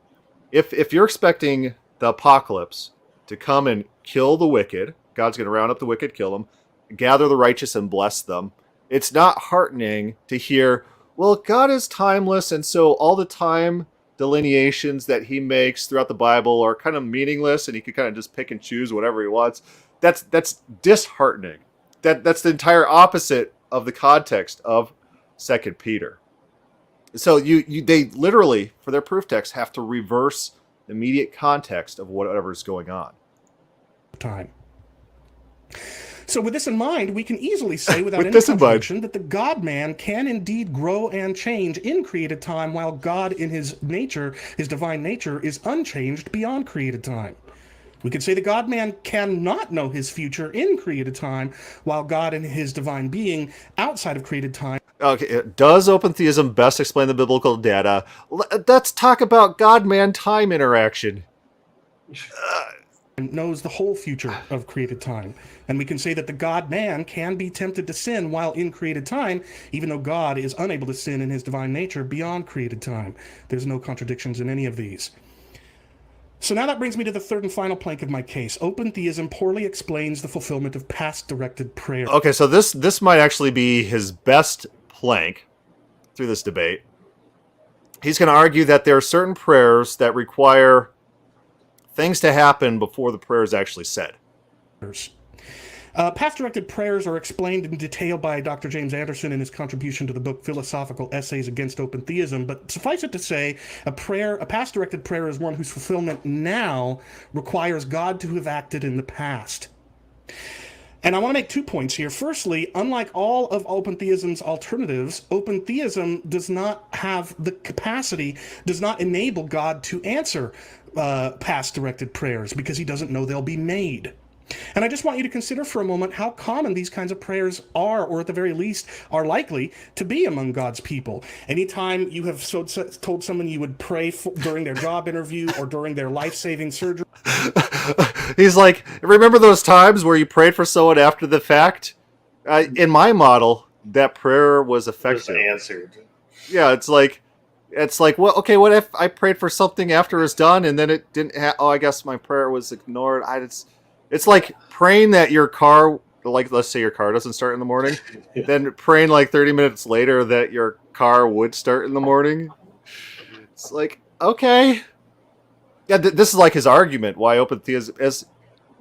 If you're expecting the apocalypse to come and kill the wicked, God's going to round up the wicked, kill them, gather the righteous and bless them, it's not heartening to hear, well, God is timeless, and so all the time delineations that he makes throughout the Bible are kind of meaningless, and he could kind of just pick and choose whatever he wants. That's disheartening. That's the entire opposite of the context of 2 Peter. So they literally, for their proof text, have to reverse the immediate context of whatever's going on. Time. So with this in mind, we can easily say without any contradiction that the God-man can indeed grow and change in created time, while God in his nature, his divine nature, is unchanged beyond created time. We could say the God-man cannot know his future in created time, while God in his divine being outside of created time. Okay, does open theism best explain the biblical data? Let's talk about God-man-time interaction. And knows the whole future of created time. And we can say that the God-man can be tempted to sin while in created time, even though God is unable to sin in his divine nature beyond created time. There's no contradictions in any of these. So now that brings me to the third and final plank of my case. Open theism poorly explains the fulfillment of past directed prayer. Okay, so this might actually be his best plank through this debate. He's going to argue that there are certain prayers that require things to happen before the prayer is actually said. Past-directed prayers are explained in detail by Dr. James Anderson in his contribution to the book Philosophical Essays Against Open Theism, but suffice it to say, a past-directed prayer is one whose fulfillment now requires God to have acted in the past. And I want to make 2 points here. Firstly, unlike all of open theism's alternatives, open theism does not have the capacity, does not enable God to answer past-directed prayers because he doesn't know they'll be made. And I just want you to consider for a moment how common these kinds of prayers are, or at the very least are likely to be among God's people. Anytime you have told someone you would pray during their job interview or during their life-saving surgery. He's like, remember those times where you prayed for someone after the fact? In my model, that prayer was effective. It was answered. Yeah, it's like, well, okay, what if I prayed for something after it's done and then it didn't I guess my prayer was ignored. It's like praying that your car, like let's say your car doesn't start in the morning, then praying like 30 minutes later that your car would start in the morning. It's like, okay. Yeah, this is like his argument why open theism,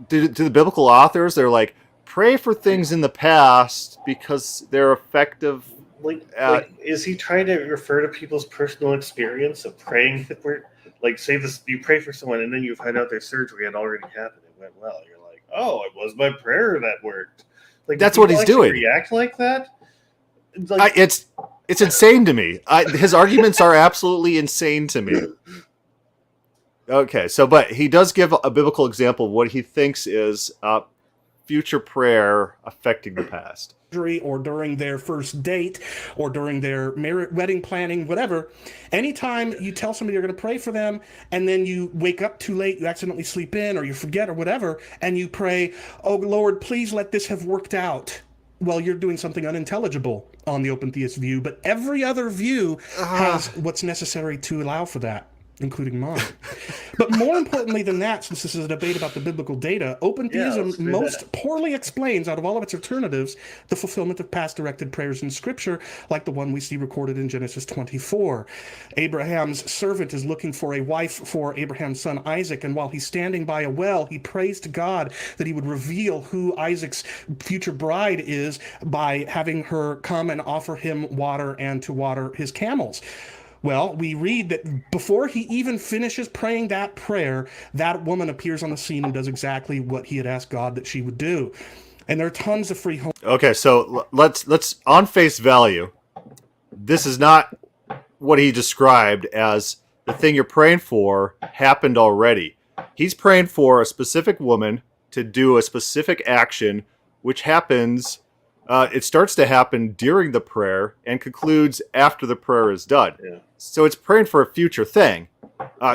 to the biblical authors, they're like, pray for things in the past because they're effective. Like, is he trying to refer to people's personal experience of praying that say this, you pray for someone and then you find out their surgery had already happened, it went well. You're like, oh, it was my prayer that worked. Like, that's what he's doing. React like that? Like, it's insane to me. His arguments are absolutely insane to me. Okay, but he does give a biblical example of what he thinks is future prayer affecting the past. Or during their first date, or during their wedding planning, whatever. Anytime you tell somebody you're going to pray for them, and then you wake up too late, you accidentally sleep in, or you forget, or whatever, and you pray, oh Lord, please let this have worked out. Well, you're doing something unintelligible on the open theist view, but every other view has what's necessary to allow for that. including mine. But more importantly than that, since this is a debate about the biblical data, open theism most poorly explains, out of all of its alternatives, the fulfillment of past directed prayers in Scripture, like the one we see recorded in Genesis 24. Abraham's servant is looking for a wife for Abraham's son Isaac, and while he's standing by a well, he prays to God that he would reveal who Isaac's future bride is by having her come and offer him water and to water his camels. Well, we read that before he even finishes praying that prayer, that woman appears on the scene and does exactly what he had asked God that she would do. And there are tons of free home. Okay, so let's on face value, this is not what he described as the thing you're praying for happened already. He's praying for a specific woman to do a specific action, which happens. It starts to happen during the prayer and concludes after the prayer is done. Yeah. So it's praying for a future thing.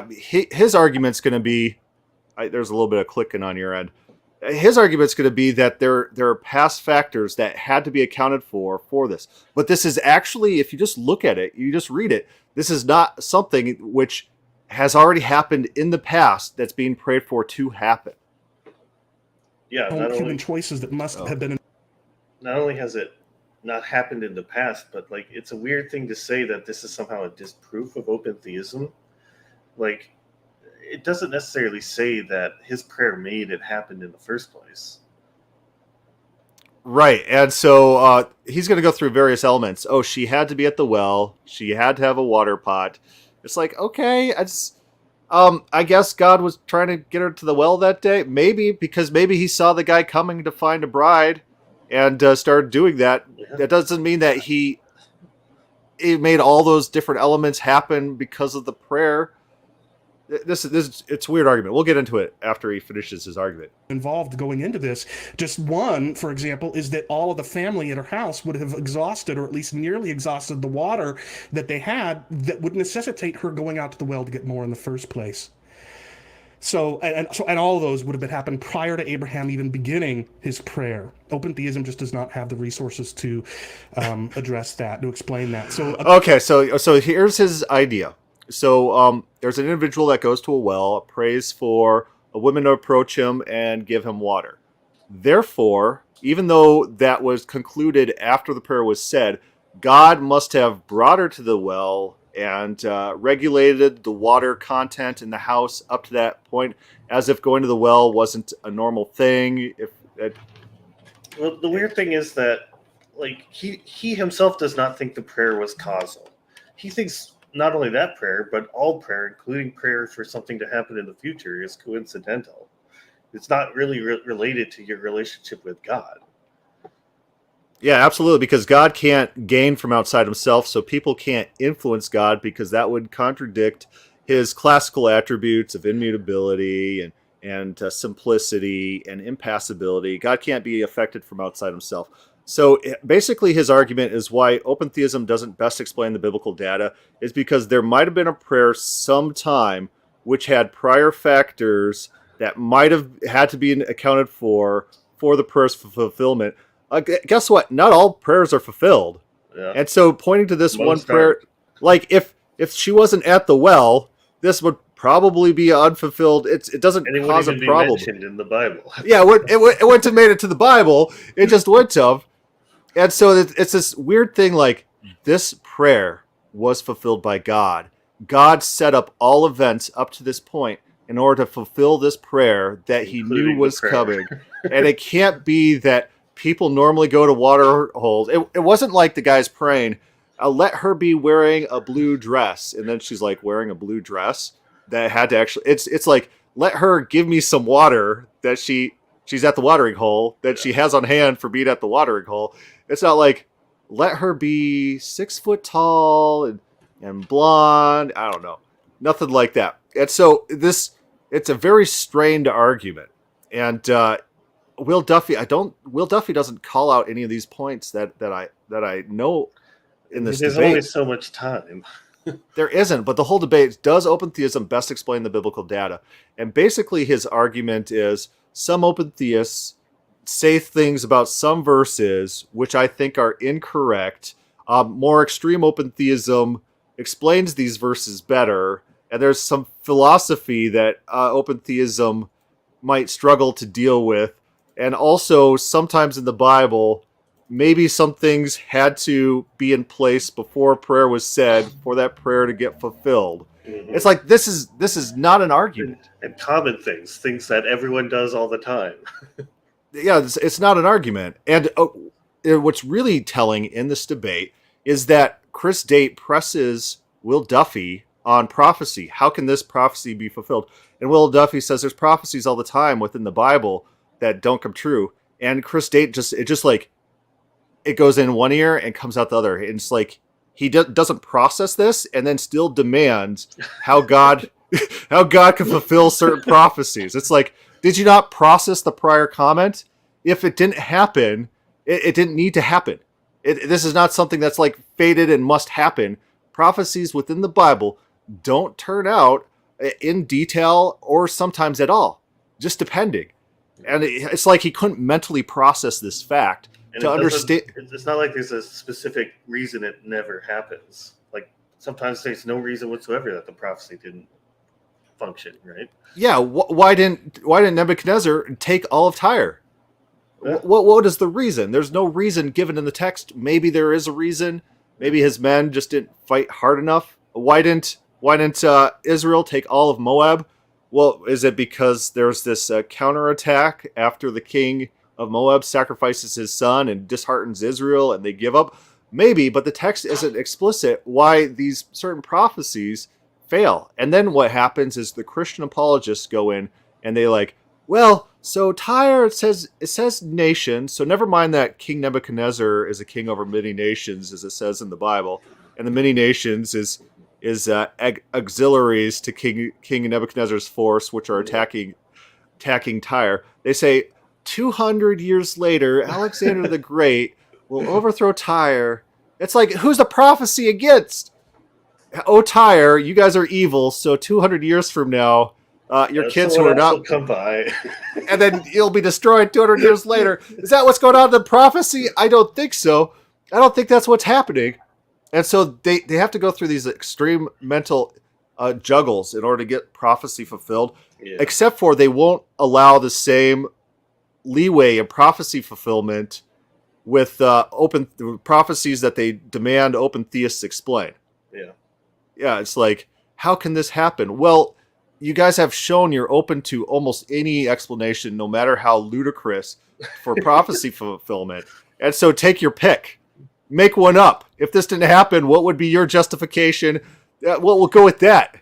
His argument's going to be, there's a little bit of clicking on your end. His argument's going to be that there are past factors that had to be accounted for this. But this is actually, if you just look at it, you just read it, this is not something which has already happened in the past that's being prayed for to happen. Yeah, Human choices that must have been. Not only has it not happened in the past, but like it's a weird thing to say that this is somehow a disproof of open theism. Like, it doesn't necessarily say that his prayer made it happen in the first place. Right, and so he's going to go through various elements. Oh, she had to be at the well. She had to have a water pot. It's like, okay, I guess God was trying to get her to the well that day. Maybe, because maybe he saw the guy coming to find a bride and started doing that. Yeah. That doesn't mean that he made all those different elements happen because of the prayer. This it's a weird argument. We'll get into it after he finishes his argument. Involved going into this. Just one, for example, is that all of the family at her house would have exhausted, or at least nearly exhausted, the water that they had that would necessitate her going out to the well to get more in the first place. So all of those would have happened prior to Abraham even beginning his prayer. Open theism just does not have the resources to address that, to explain that. So okay, so here's his idea. So there's an individual that goes to a well, prays for a woman to approach him and give him water. Therefore, even though that was concluded after the prayer was said, God must have brought her to the well and regulated the water content in the house up to that point, as if going to the well wasn't a normal thing. Well, the weird thing is that, like, he himself does not think the prayer was causal. He thinks not only that prayer, but all prayer, including prayer for something to happen in the future, is coincidental. It's not really related to your relationship with God. Yeah, absolutely, because God can't gain from outside himself, so people can't influence God because that would contradict his classical attributes of immutability and simplicity and impassibility. God can't be affected from outside himself. So basically his argument is why open theism doesn't best explain the biblical data is because there might have been a prayer sometime which had prior factors that might have had to be accounted for the prayer's fulfillment. Guess what? Not all prayers are fulfilled. Yeah. And so pointing to this one prayer, aren't. like if she wasn't at the well, this would probably be unfulfilled. It doesn't cause a problem. Mentioned in the Bible. Yeah, it wouldn't have made it to the Bible. It just wouldn't have. And so it's this weird thing, like this prayer was fulfilled by God. God set up all events up to this point in order to fulfill this prayer that he knew was coming. And it can't be that people normally go to water holes. It wasn't like the guy's praying, let her be wearing a blue dress. And then she's like wearing a blue dress that had to actually, it's like, let her give me some water that she's at the watering hole that she has on hand for being at the watering hole. It's not like, let her be 6 foot tall and blonde. I don't know. Nothing like that. And so it's a very strained argument. And, Will Duffy doesn't call out any of these points that I know in this debate. There's only so much time. There isn't, but the whole debate, does open theism best explain the biblical data? And basically his argument is some open theists say things about some verses which I think are incorrect. More extreme open theism explains these verses better and there's some philosophy that open theism might struggle to deal with. And also, sometimes in the Bible, maybe some things had to be in place before prayer was said for that prayer to get fulfilled. Mm-hmm. It's like this is not an argument. And common things that everyone does all the time. Yeah, it's not an argument. And what's really telling in this debate is that Chris Date presses Will Duffy on prophecy. How can this prophecy be fulfilled? And Will Duffy says there's prophecies all the time within the Bible that don't come true. And Chris Date it goes in one ear and comes out the other. And it's like he doesn't process this and then still demands how God can fulfill certain prophecies. It's like, did you not process the prior comment? If it didn't happen, it didn't need to happen. This is not something that's like fated and must happen. Prophecies within the Bible don't turn out in detail or sometimes at all, just depending. And it's like he couldn't mentally process this fact to understand. It's not like there's a specific reason it never happens. Like sometimes there's no reason whatsoever that the prophecy didn't function, right? Yeah. Why didn't Nebuchadnezzar take all of Tyre? Yeah. What is the reason? There's no reason given in the text. Maybe there is a reason. Maybe his men just didn't fight hard enough. Why didn't Israel take all of Moab? Well, is it because there's this counterattack after the king of Moab sacrifices his son and disheartens Israel and they give up? Maybe, but the text isn't explicit why these certain prophecies fail. And then what happens is the Christian apologists go in and they like, well, so Tyre, it says nation, so never mind that King Nebuchadnezzar is a king over many nations, as it says in the Bible, and the many nations is auxiliaries to King Nebuchadnezzar's force, which are attacking Tyre. They say 200 years later, Alexander the Great will overthrow Tyre. It's like, who's the prophecy against? Oh, Tyre, you guys are evil. So 200 years from now, your kids who are not come by, and then you'll be destroyed 200 years later. Is that what's going on in the prophecy? I don't think so. I don't think that's what's happening. And so they have to go through these extreme mental juggles in order to get prophecy fulfilled, except for they won't allow the same leeway in prophecy fulfillment with open prophecies that they demand open theists explain. Yeah, it's like, how can this happen? Well, you guys have shown you're open to almost any explanation, no matter how ludicrous, for prophecy fulfillment. And so take your pick. Make one up. If this didn't happen, what would be your justification? Well, we'll go with that.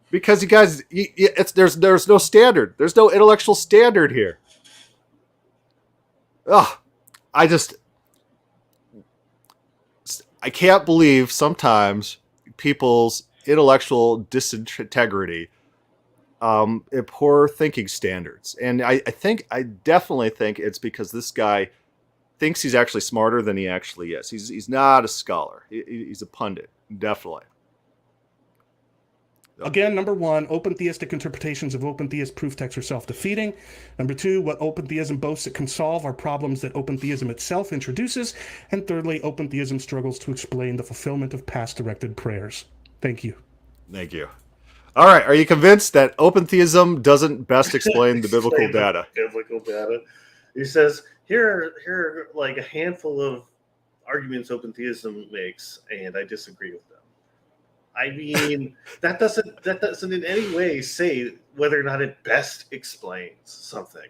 Because you guys, there's no standard. There's no intellectual standard here. I can't believe sometimes people's intellectual disintegrity, poor thinking standards. And I definitely think it's because this guy thinks he's actually smarter than he actually is. He's not a scholar. He's a pundit, definitely. Again, number one, open theistic interpretations of open theist proof texts are self-defeating. Number two, what open theism boasts it can solve are problems that open theism itself introduces. And thirdly, open theism struggles to explain the fulfillment of past directed prayers. Thank you. Thank you. All right. Are you convinced that open theism doesn't best explain the biblical data? Biblical data. He says, here are like a handful of arguments open theism makes, and I disagree with them. I mean, that doesn't in any way say whether or not it best explains something.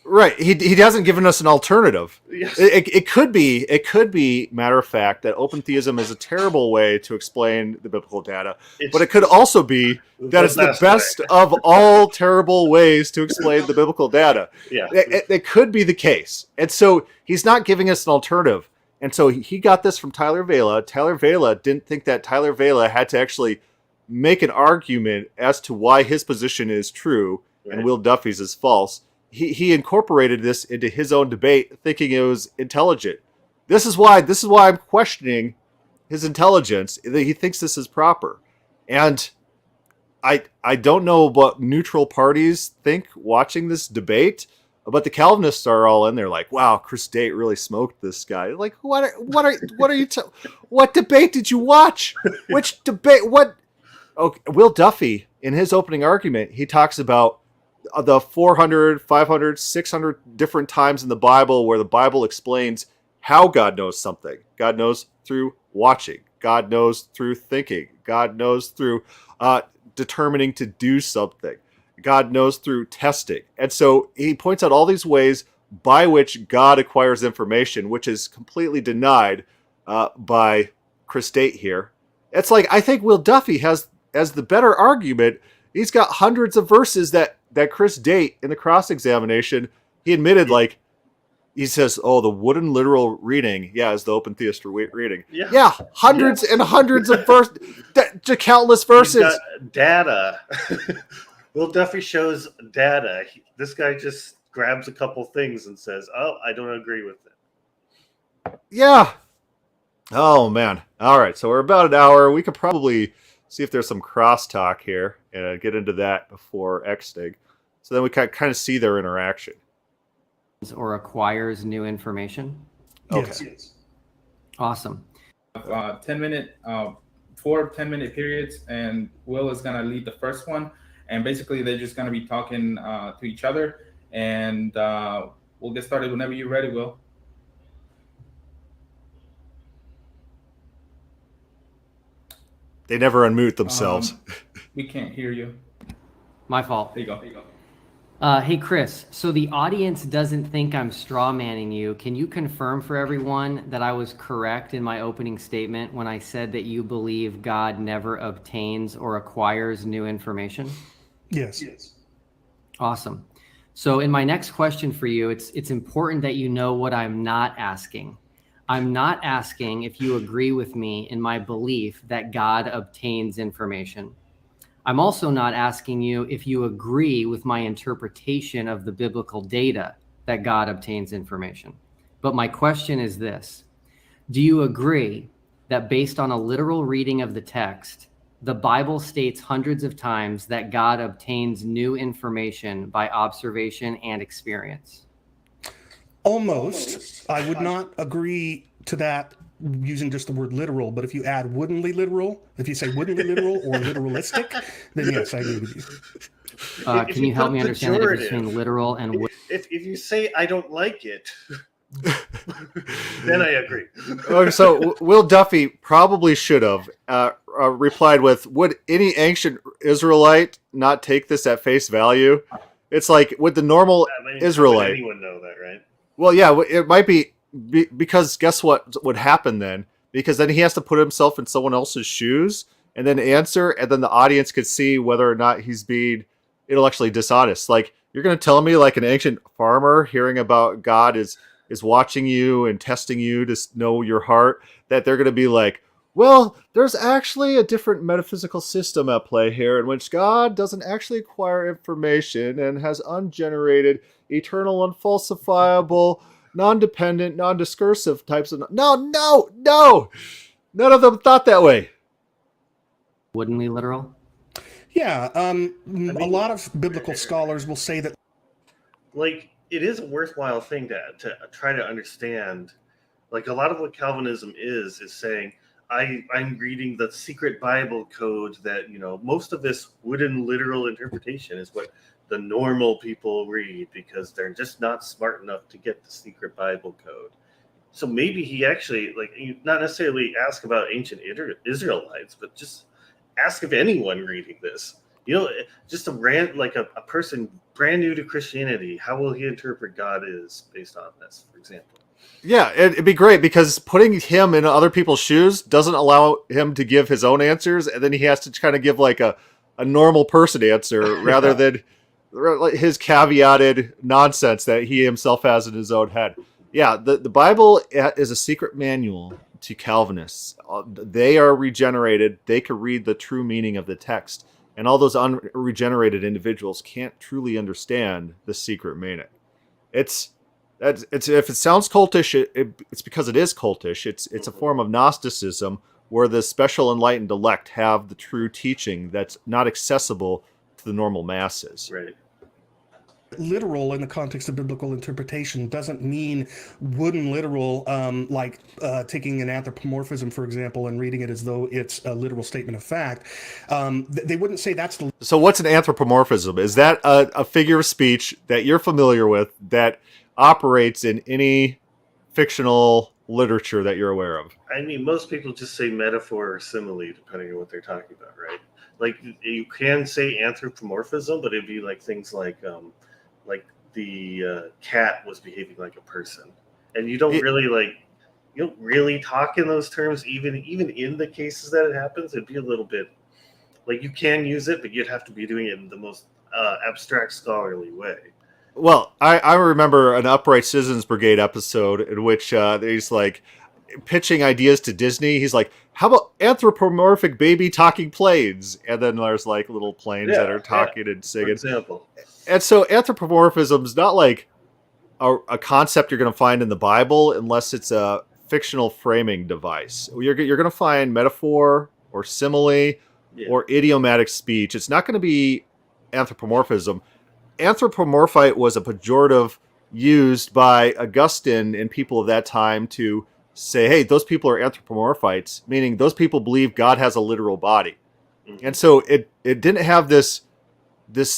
Right. He hasn't given us an alternative. Yes. It could be matter of fact that open theism is a terrible way to explain the biblical data, but it could also be that it's the best of all terrible ways to explain the biblical data. Yeah. It could be the case. And so he's not giving us an alternative. And so he got this from Tyler Vela. Tyler Vela didn't think that Tyler Vela had to actually make an argument as to why his position is true and Will Duffy's is false. He incorporated this into his own debate, thinking it was intelligent. This is why I'm questioning his intelligence. He thinks this is proper. And I don't know what neutral parties think watching this debate, but the Calvinists are all in there like, wow, Chris Date really smoked this guy. Like, what are you what debate did you watch? Which debate? Okay, Will Duffy, in his opening argument, he talks about the 400, 500, 600 different times in the Bible where the Bible explains how God knows something. God knows through watching. God knows through thinking. God knows through determining to do something. God knows through testing. And so he points out all these ways by which God acquires information, which is completely denied by Chris Date here. It's like, I think Will Duffy has as the better argument. He's got hundreds of verses that Chris Date in the cross-examination, he admitted, like, he says, oh, the wooden literal reading, is the open theist reading. Yeah, hundreds and hundreds of verses, countless verses. He's got data. Will Duffy shows data. This guy just grabs a couple things and says, oh, I don't agree with it. Yeah. Oh, man. All right, so we're about an hour. We could probably see if there's some crosstalk here and get into that before XStig. So then we kind of see their interaction. Or acquires new information. Okay. Yes. Awesome. 10-minute, 4 10-minute periods, and Will is gonna lead the first one. And basically, they're just gonna be talking to each other, and we'll get started whenever you're ready, Will. They never unmute themselves. We can't hear you. My fault. There you go. Hey, Chris, so the audience doesn't think I'm straw manning you. Can you confirm for everyone that I was correct in my opening statement when I said that you believe God never obtains or acquires new information? Yes. Awesome. So in my next question for you, it's important that you know what I'm not asking. I'm not asking if you agree with me in my belief that God obtains information. I'm also not asking you if you agree with my interpretation of the biblical data that God obtains information. But my question is this: do you agree that based on a literal reading of the text, the Bible states hundreds of times that God obtains new information by observation and experience? Almost. I would not agree to that using just the word literal, but if you add woodenly literal, if you say woodenly literal or literalistic, then yes, I agree with you. Can you help me understand the difference between literal and wood? If you say I don't like it, then I agree. So Will Duffy probably should have replied with, would any ancient Israelite not take this at face value? It's like, would the normal Israelite... anyone know that, right? Well, yeah, it might be because guess what would happen then? Because then he has to put himself in someone else's shoes and then answer, and then the audience could see whether or not he's being intellectually dishonest. Like, you're going to tell me, like an ancient farmer hearing about God is watching you and testing you to know your heart, that they're going to be like, well, there's actually a different metaphysical system at play here in which God doesn't actually acquire information and has ungenerated, eternal, unfalsifiable, non-dependent, non-discursive types of... No! None of them thought that way. Woodenly literal? Yeah, a lot of biblical scholars will say that... Like, it is a worthwhile thing to try to understand. Like, a lot of what Calvinism is saying, I'm reading the secret Bible code that, most of this wooden literal interpretation is what the normal people read because they're just not smart enough to get the secret Bible code. So maybe he actually, not necessarily ask about ancient Israelites, but just ask of anyone reading this. Just a person brand new to Christianity, how will he interpret God is based on this, for example? Yeah, it'd be great because putting him in other people's shoes doesn't allow him to give his own answers, and then he has to kind of give like a normal person answer rather than his caveated nonsense that he himself has in his own head. Yeah, the Bible is a secret manual to Calvinists. They are regenerated. They can read the true meaning of the text, and all those unregenerated individuals can't truly understand the secret meaning. It's if it sounds cultish, it's because it is cultish. It's a form of Gnosticism where the special enlightened elect have the true teaching that's not accessible to the normal masses. Right. literal in the context of biblical interpretation doesn't mean wooden literal, like taking an anthropomorphism, for example, and reading it as though it's a literal statement of fact. They wouldn't say that's the. So what's an anthropomorphism? Is that a figure of speech that you're familiar with that operates in any fictional literature that you're aware of? I mean, most people just say metaphor or simile, depending on what they're talking about, right? Like, you can say anthropomorphism, but it'd be like things like the cat was behaving like a person, and you don't really talk in those terms, even in the cases that it happens. It'd be a little bit like you can use it, but you'd have to be doing it in the most abstract, scholarly way. Well, I remember an Upright Citizens Brigade episode in which he's like pitching ideas to Disney. He's like, how about anthropomorphic baby talking planes? And then there's like little planes that are talking and singing. For example. And so anthropomorphism is not like a concept you're going to find in the Bible unless it's a fictional framing device. You're going to find metaphor or simile or idiomatic speech. It's not going to be anthropomorphism. Anthropomorphite was a pejorative used by Augustine and people of that time to say, hey, those people are anthropomorphites, meaning those people believe God has a literal body. Mm-hmm. And so it didn't have this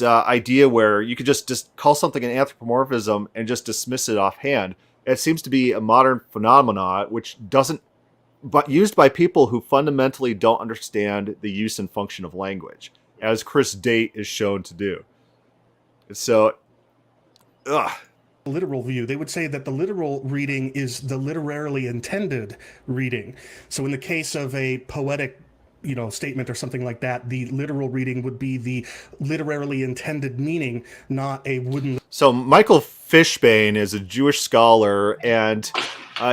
idea where you could just call something an anthropomorphism and just dismiss it offhand. It seems to be a modern phenomenon which but used by people who fundamentally don't understand the use and function of language, as Chris Date is shown to do. So, literal view, they would say that the literal reading is the literarily intended reading. So in the case of a poetic statement or something like that, the literal reading would be the literarily intended meaning, not a wooden. So Michael Fishbane is a Jewish scholar, and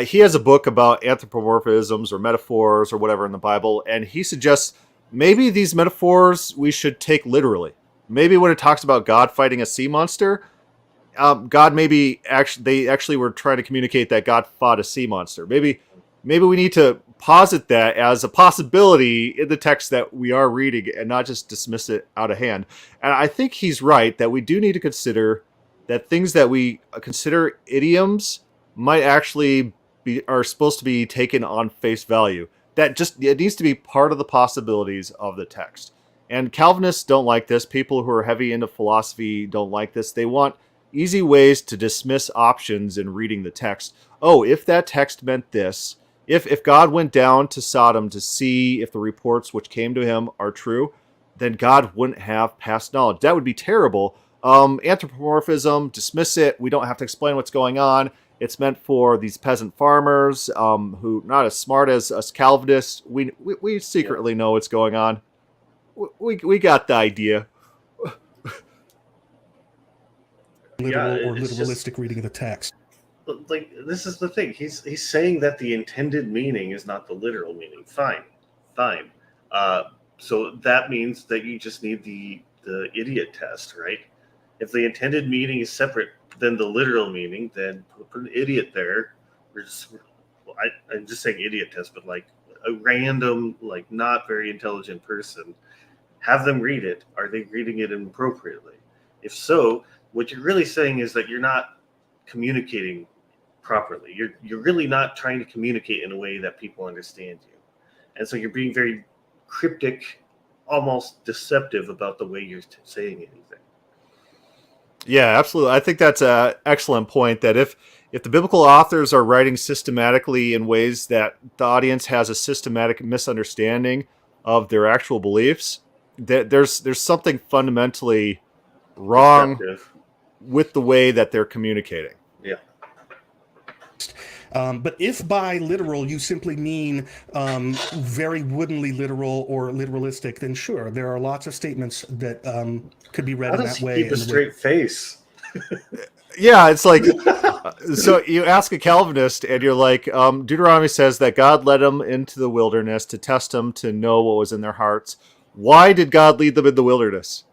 he has a book about anthropomorphisms or metaphors or whatever in the Bible, and he suggests maybe these metaphors we should take literally. Maybe when it talks about God fighting a sea monster, God they actually were trying to communicate that God fought a sea monster. Maybe we need to posit that as a possibility in the text that we are reading and not just dismiss it out of hand. And I think he's right that we do need to consider that things that we consider idioms might actually are supposed to be taken on face value. It needs to be part of the possibilities of the text. And Calvinists don't like this. People who are heavy into philosophy don't like this. They want easy ways to dismiss options in reading the text. Oh, if that text meant this, if God went down to Sodom to see if the reports which came to him are true, then God wouldn't have past knowledge. That would be terrible. Anthropomorphism, dismiss it. We don't have to explain what's going on. It's meant for these peasant farmers who not as smart as us Calvinists. We secretly know what's going on. We got the idea. Literal or literalistic reading of the text. Like, this is the thing. He's saying that the intended meaning is not the literal meaning. Fine. So that means that you just need the idiot test, right? If the intended meaning is separate than the literal meaning, then put an idiot there. I'm just saying idiot test, but like a random, like not very intelligent person, have them read it. Are they reading it appropriately? If so, what you're really saying is that you're not communicating properly. You're really not trying to communicate in a way that people understand you. And so you're being very cryptic, almost deceptive about the way you're saying anything. Yeah, absolutely. I think that's an excellent point, that if the biblical authors are writing systematically in ways that the audience has a systematic misunderstanding of their actual beliefs, there's something fundamentally wrong Deceptive. With the way that they're communicating. Yeah. But if by literal you simply mean very woodenly literal or literalistic, then sure, there are lots of statements that could be read in that way. Keep a straight face. Yeah, it's like, so you ask a Calvinist and you're like, Deuteronomy says that God led them into the wilderness to test them to know what was in their hearts. Why did God lead them in the wilderness?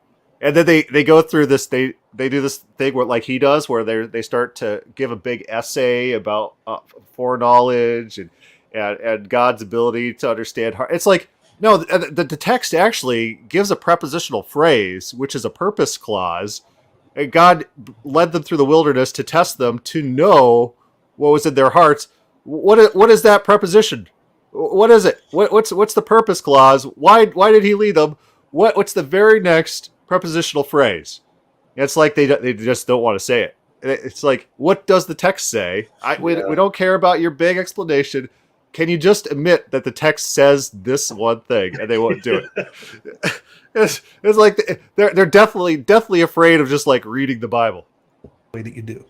And then they go through this, they do this thing where, like he does, where they start to give a big essay about foreknowledge and God's ability to understand heart. It's like, no, the text actually gives a prepositional phrase, which is a purpose clause, and God led them through the wilderness to test them to know what was in their hearts. What is that preposition? What is it? What's the purpose clause? Why did he lead them? What's the very next prepositional phrase? It's like they just don't want to say it. It's like, what does the text say? We don't care about your big explanation. Can you just admit that the text says this one thing, and they won't do it? It's like they're definitely afraid of just like reading the Bible. Way that you do.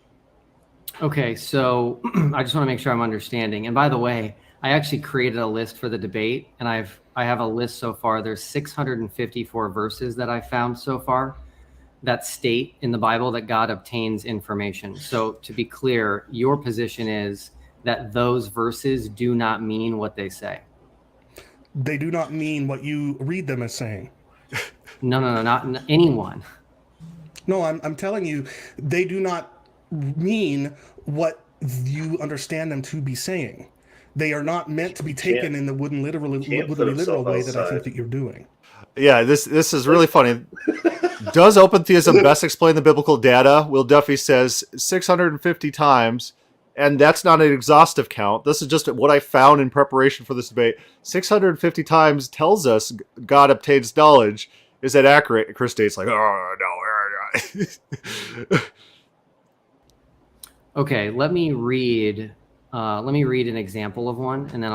Okay, so I just want to make sure I'm understanding. And by the way, I actually created a list for the debate, and I have a list so far. There's 654 verses that I've found so far that state in the Bible that God obtains information. So to be clear, your position is that those verses do not mean what they say. They do not mean what you read them as saying. No, not anyone. No, I'm telling you, they do not mean what you understand them to be saying. They are not meant to be taken in the wooden literal way that I think that you're doing. Yeah, this is really funny. Does open theism best explain the biblical data? Will Duffy says 650 times, and that's not an exhaustive count. This is just what I found in preparation for this debate. 650 times tells us God obtains knowledge. Is that accurate? And Chris Date's like, oh, no. Okay, let me read an example of one, and then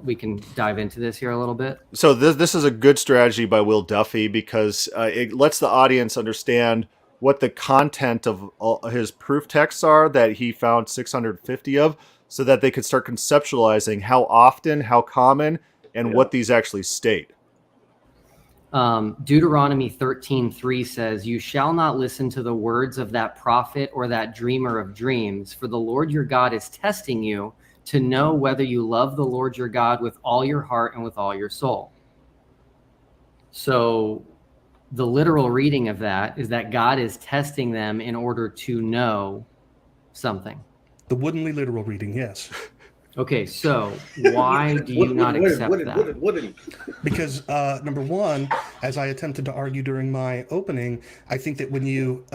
we can dive into this here a little bit. So this is a good strategy by Will Duffy because it lets the audience understand what the content of his proof texts are that he found 650 of, so that they could start conceptualizing how often, how common, and what these actually state. Deuteronomy 13:3 says, "You shall not listen to the words of that prophet or that dreamer of dreams, for the Lord your God is testing you to know whether you love the Lord your God with all your heart and with all your soul." So the literal reading of that is that God is testing them in order to know something. The woodenly literal reading, yes. Okay, so why do you not accept that? Because number one, as I attempted to argue during my opening, I think that when you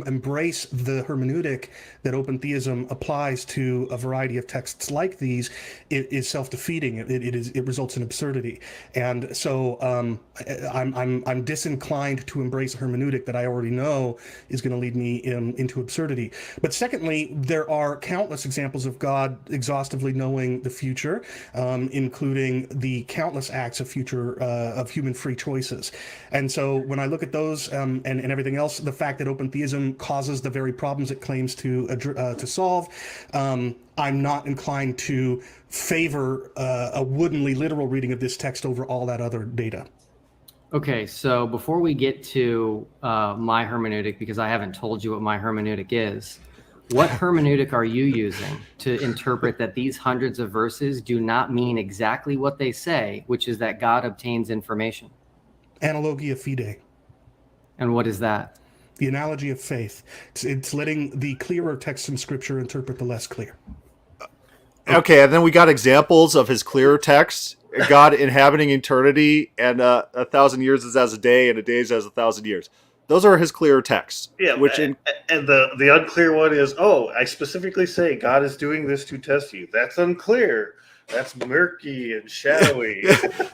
embrace the hermeneutic that open theism applies to a variety of texts like these, it is self-defeating. It results in absurdity, and so I'm disinclined to embrace a hermeneutic that I already know is going to lead me into absurdity. But secondly, there are countless examples of God exhaustively knowing the future, including the countless acts of human free choices. And so when I look at those and everything else, the fact that open theism causes the very problems it claims to solve, I'm not inclined to favor a woodenly literal reading of this text over all that other data. Okay, so before we get to my hermeneutic, because I haven't told you what my hermeneutic is, what hermeneutic are you using to interpret that these hundreds of verses do not mean exactly what they say, which is that God obtains information? Analogia fide. And what is that? The analogy of faith. It's letting the clearer text in Scripture interpret the less clear. Okay, and then we got examples of his clearer texts. God inhabiting eternity, and 1,000 years is as a day, and a day is as 1,000 years. Those are his clearer texts. Yeah, and the unclear one is, I specifically say God is doing this to test you. That's unclear. That's murky and shadowy.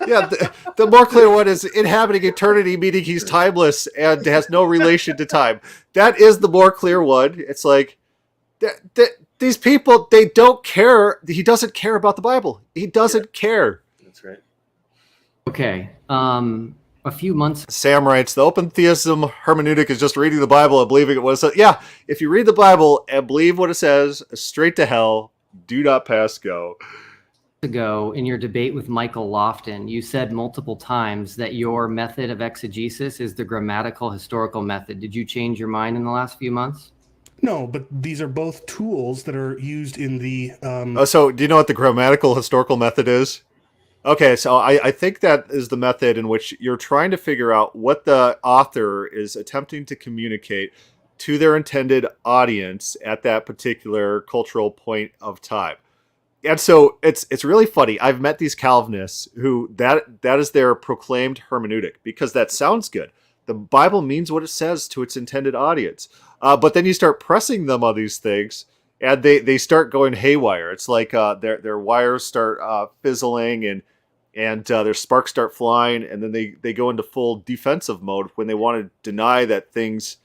Yeah, the more clear one is inhabiting eternity, meaning he's timeless and has no relation to time. That is the more clear one. It's like, these people, they don't care. He doesn't care about the Bible. He doesn't care. That's right. Okay. A few months. Sam writes, the open theism hermeneutic is just reading the Bible and believing what it says. Yeah, if you read the Bible and believe what it says, straight to hell, do not pass go. Ago in your debate with Michael Lofton, you said multiple times that your method of exegesis is the grammatical historical method. Did you change your mind in the last few months? No, but these are both tools that are used in the... So do you know what the grammatical historical method is? Okay, so I think that is the method in which you're trying to figure out what the author is attempting to communicate to their intended audience at that particular cultural point of time. And so it's really funny. I've met these Calvinists who that is their proclaimed hermeneutic because that sounds good. The Bible means what it says to its intended audience. But then you start pressing them on these things, and they start going haywire. It's like their wires start fizzling, and their sparks start flying, and then they go into full defensive mode when they want to deny that things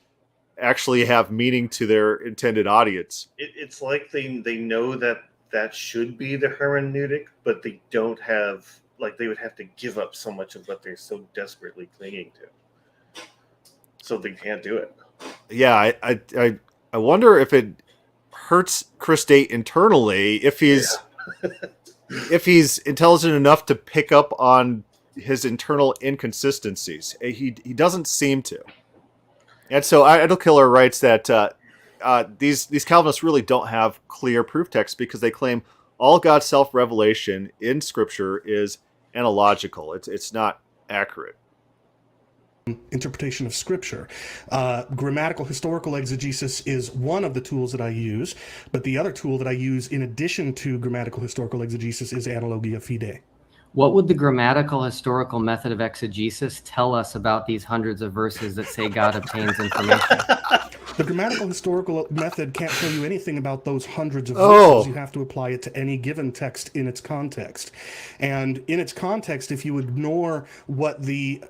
actually have meaning to their intended audience. It's like they know that should be the hermeneutic, but they don't have, like, they would have to give up so much of what they're so desperately clinging to, so they can't do it. Yeah, I wonder if it hurts Chris Date internally if he's if he's intelligent enough to pick up on his internal inconsistencies. He doesn't seem to. And so Idle Killer writes that these Calvinists really don't have clear proof texts because they claim all God's self-revelation in Scripture is analogical. It's not accurate. Interpretation of Scripture. Grammatical historical exegesis is one of the tools that I use, but the other tool that I use in addition to grammatical historical exegesis is analogia fide. What would the grammatical historical method of exegesis tell us about these hundreds of verses that say God obtains information? The grammatical historical method can't tell you anything about those hundreds of verses. You have to apply it to any given text in its context. And in its context, if you ignore what the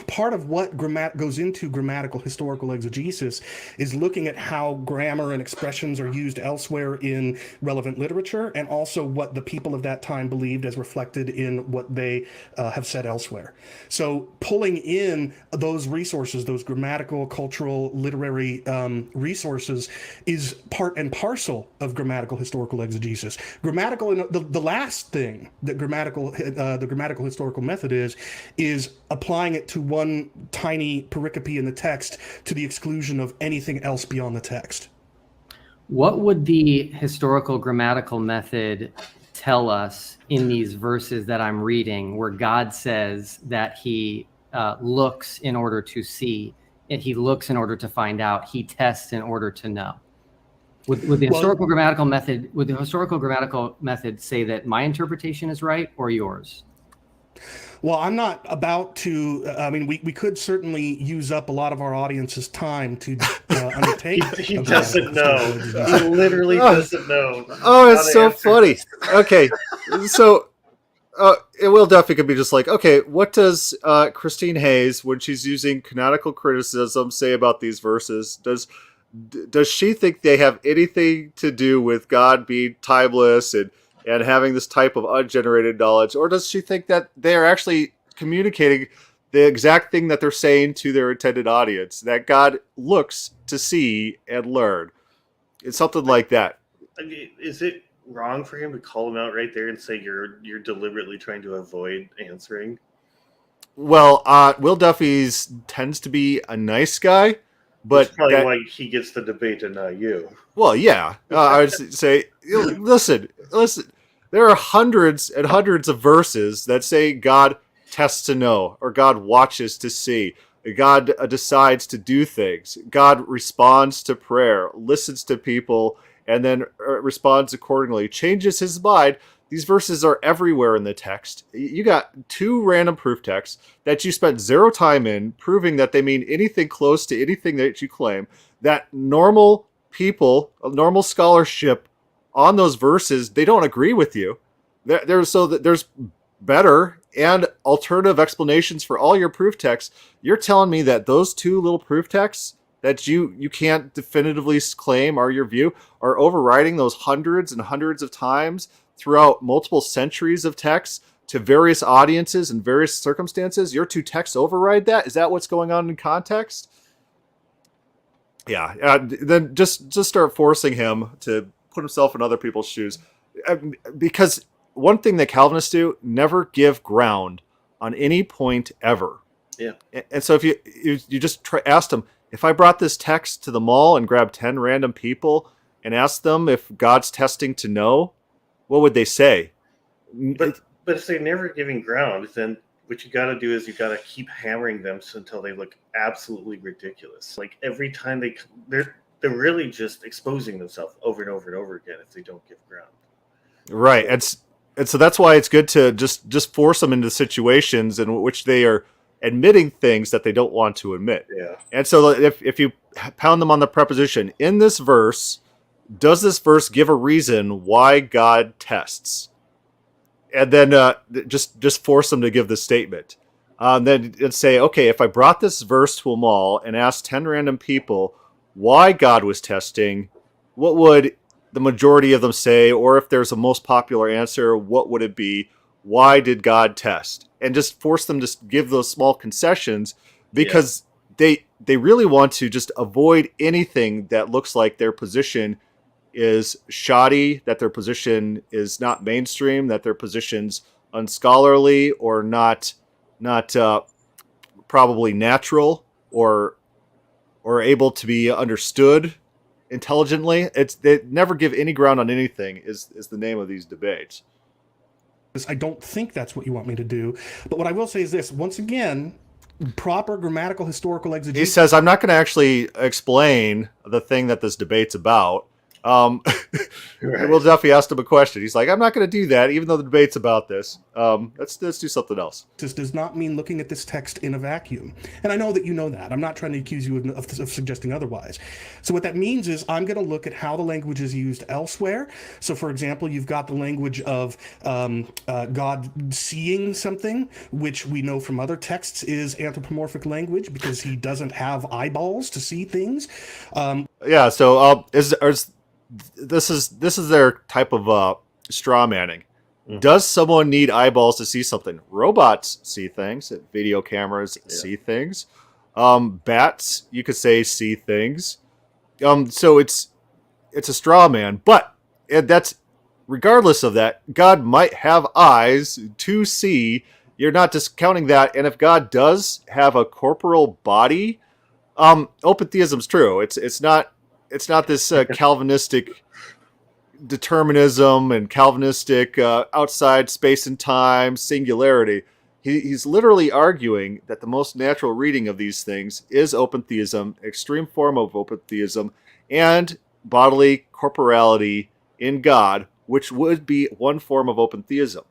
part of what goes into grammatical historical exegesis is looking at how grammar and expressions are used elsewhere in relevant literature, and also what the people of that time believed as reflected in what they have said elsewhere. So pulling in those resources, those grammatical, cultural, literary resources is part and parcel of grammatical historical exegesis. Grammatical, the last thing that the grammatical historical method is applying it to one tiny pericope in the text to the exclusion of anything else beyond the text. What would the historical grammatical method tell us in these verses that I'm reading, where God says that he looks in order to see, and he looks in order to find out, he tests in order to know? Would the historical grammatical method say that my interpretation is right or yours? Well, I'm not about to. I mean, we could certainly use up a lot of our audience's time to undertake. He doesn't know. He literally doesn't know. Oh, it's so funny. Okay, so Will Duffy could be just like, okay, what does Christine Hayes, when she's using canonical criticism, say about these verses? Does she think they have anything to do with God being timeless and having this type of ungenerated knowledge? Or does she think that they're actually communicating the exact thing that they're saying to their intended audience, that God looks to see and learn? It's something like that. I mean, is it wrong for him to call him out right there and say you're deliberately trying to avoid answering? Well, Will Duffy's tends to be a nice guy, but that's probably why he gets the debate and not you. Well, yeah, I would say, listen. There are hundreds and hundreds of verses that say God tests to know, or God watches to see. God decides to do things. God responds to prayer, listens to people, and then responds accordingly, changes his mind. These verses are everywhere in the text. You got two random proof texts that you spent zero time in proving that they mean anything close to anything that you claim. That normal people, normal scholarship on those verses, they don't agree with you. There's better and alternative explanations for all your proof texts. You're telling me that those two little proof texts that you can't definitively claim are your view are overriding those hundreds and hundreds of times throughout multiple centuries of texts to various audiences and various circumstances? Your two texts override that? Is that what's going on in context? Yeah, then just start forcing him to put himself in other people's shoes. Because one thing that Calvinists do, never give ground on any point ever. Yeah. And so if you just ask them, if I brought this text to the mall and grabbed 10 random people and asked them if God's testing to know, what would they say? But if they're never giving ground, then what you got to do is you got to keep hammering them until they look absolutely ridiculous. Like every time they're really just exposing themselves over and over and over again if they don't give ground. Right. And so that's why it's good to just force them into situations in which they are admitting things that they don't want to admit. Yeah. And so if you pound them on the preposition, in this verse, does this verse give a reason why God tests? And then just force them to give the statement. Then it'd say, okay, if I brought this verse to them all and asked 10 random people why God was testing, what would the majority of them say? Or if there's a most popular answer, what would it be? Why did God test? And just force them to give those small concessions, because they really want to just avoid anything that looks like their position is shoddy, that their position is not mainstream, that their position's unscholarly or not probably natural or able to be understood intelligently. They never give any ground on anything is the name of these debates. I don't think that's what you want me to do. But what I will say is this, once again, proper grammatical historical exegesis. He says, I'm not going to actually explain the thing that this debate's about. Right. Will Duffy asked him a question. He's like, I'm not going to do that, even though the debate's about this. Let's do something else. This does not mean looking at this text in a vacuum. And I know that you know that. I'm not trying to accuse you of suggesting otherwise. So what that means is I'm going to look at how the language is used elsewhere. So for example, you've got the language of God seeing something, which we know from other texts is anthropomorphic language because he doesn't have eyeballs to see things. So this is their type of straw manning. Mm-hmm. Does someone need eyeballs to see something? Robots see things. Video cameras see things. Bats, you could say, see things. So it's a straw man. But that's regardless of that, God might have eyes to see. You're not discounting that. And if God does have a corporal body, open theism's true. It's not this Calvinistic determinism and Calvinistic outside space and time singularity. He's literally arguing that the most natural reading of these things is open theism, extreme form of open theism, and bodily corporality in God, which would be one form of open theism.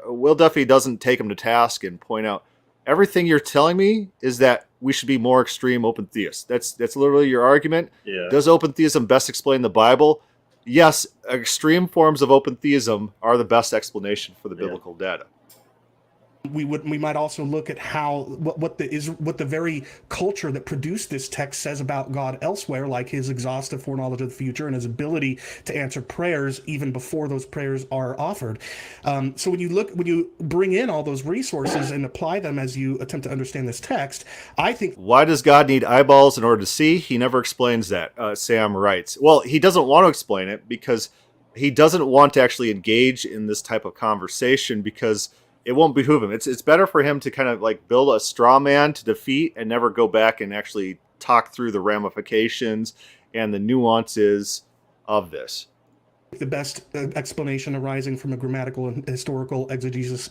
Will Duffy doesn't take him to task and point out, everything you're telling me is that we should be more extreme open theists. That's literally your argument. Yeah. Does open theism best explain the Bible? Yes, extreme forms of open theism are the best explanation for the biblical data. We might also look at how what the very culture that produced this text says about God elsewhere, like his exhaustive foreknowledge of the future and his ability to answer prayers even before those prayers are offered. So when you bring in all those resources and apply them as you attempt to understand this text, I think. Why does God need eyeballs in order to see? He never explains that. Sam writes. Well, he doesn't want to explain it because he doesn't want to actually engage in this type of conversation because it won't behoove him. It's better for him to kind of like build a straw man to defeat and never go back and actually talk through the ramifications and the nuances of this. The best explanation arising from a grammatical and historical exegesis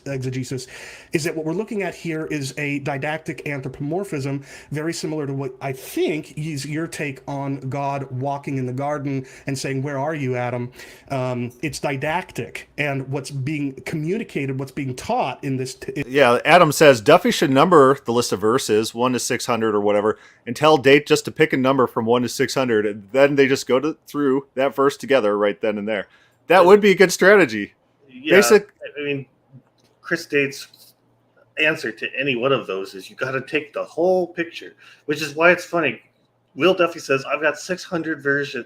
is that what we're looking at here is a didactic anthropomorphism, very similar to what I think is your take on God walking in the garden and saying, "Where are you, Adam?" It's didactic, and what's being communicated, what's being taught in this. Adam says Duffy should number the list of verses 1 to 600 or whatever, and tell Date just to pick a number from 1 to 600, and then they just go through that verse together right then and there. That would be a good strategy. Yeah, I mean, Chris Date's answer to any one of those is you got to take the whole picture, which is why it's funny. Will Duffy says, I've got 600 verses